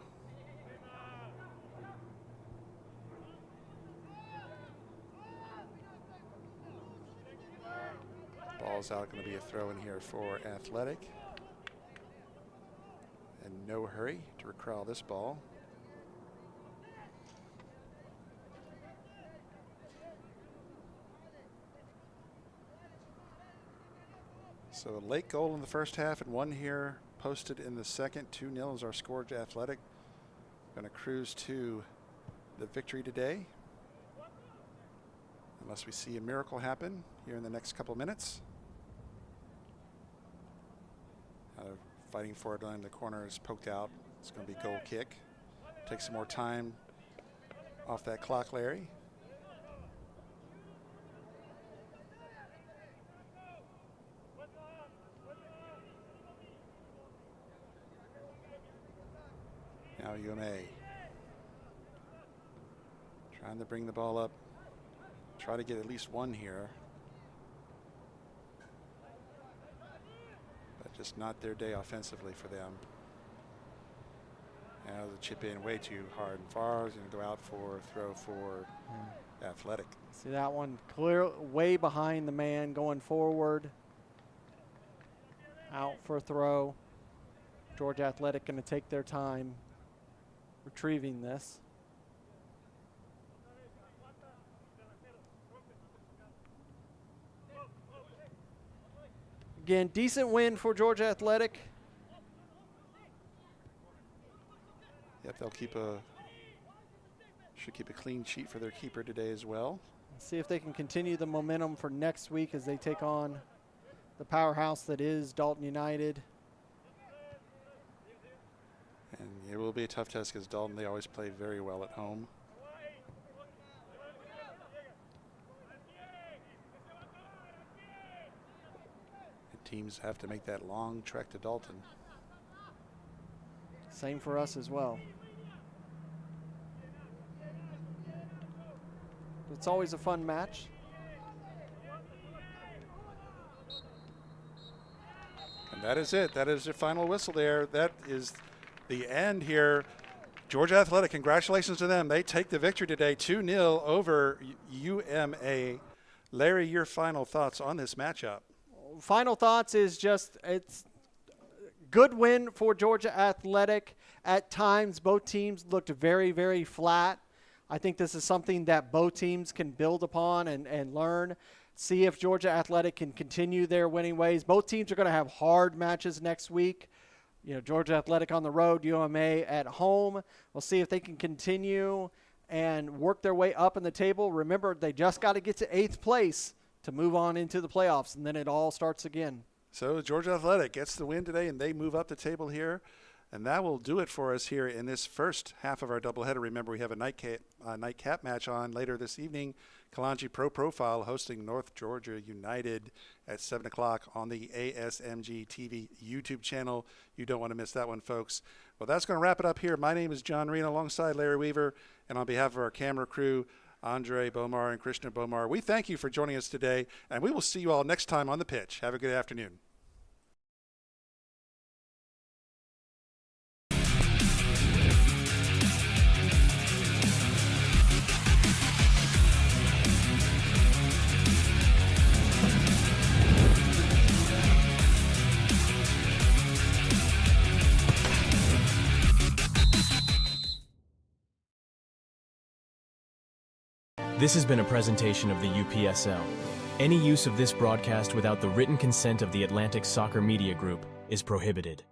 Ball's out, going to be a throw in here for Athletic. And no hurry to recall this ball. So a late goal in the first half and one here posted in the second. 2-0 is our score to Athletic. Going to cruise to the victory today. Unless we see a miracle happen here in the next couple of minutes. Fighting for it on the corner is poked out. It's going to be goal kick. Take some more time off that clock, Larry. Now UMA trying to bring the ball up, try to get at least one here. But just not their day offensively for them. Now the chip in way too hard and far. He's going to go out for a throw for Athletic. See that one clear way behind the man going forward. Out for a throw. Georgia Athletic going to take their time retrieving this. Again, decent win for Georgia Athletic. Yep, they'll should keep a clean sheet for their keeper today as well. See if they can continue the momentum for next week as they take on the powerhouse that is Dalton United. And it will be a tough test because Dalton, they always play very well at home. And teams have to make that long trek to Dalton. Same for us as well. It's always a fun match. And that is it. That is the final whistle there. That is the end here. Georgia Athletic, congratulations to them. They take the victory today, 2-0 over UMA. Larry, your final thoughts on this matchup? Final thoughts is just it's good win for Georgia Athletic. At times, both teams looked very, very flat. I think this is something that both teams can build upon and learn. See if Georgia Athletic can continue their winning ways. Both teams are going to have hard matches next week. You know, Georgia Athletic on the road, UMA at home. We'll see if they can continue and work their way up in the table. Remember, they just got to get to 8th place to move on into the playoffs, and then it all starts again. So Georgia Athletic gets the win today, and they move up the table here. And that will do it for us here in this first half of our doubleheader. Remember, we have a nightcap match on later this evening. Kalanji Pro Profile hosting North Georgia United at 7 o'clock on the ASMG TV YouTube channel. You don't want to miss that one, folks. Well, that's going to wrap it up here. My name is John Reno alongside Larry Weaver. And on behalf of our camera crew, Andre Bomar and Krishna Bomar, we thank you for joining us today. And we will see you all next time on the pitch. Have a good afternoon. This has been a presentation of the UPSL. Any use of this broadcast without the written consent of the Atlantic Soccer Media Group is prohibited.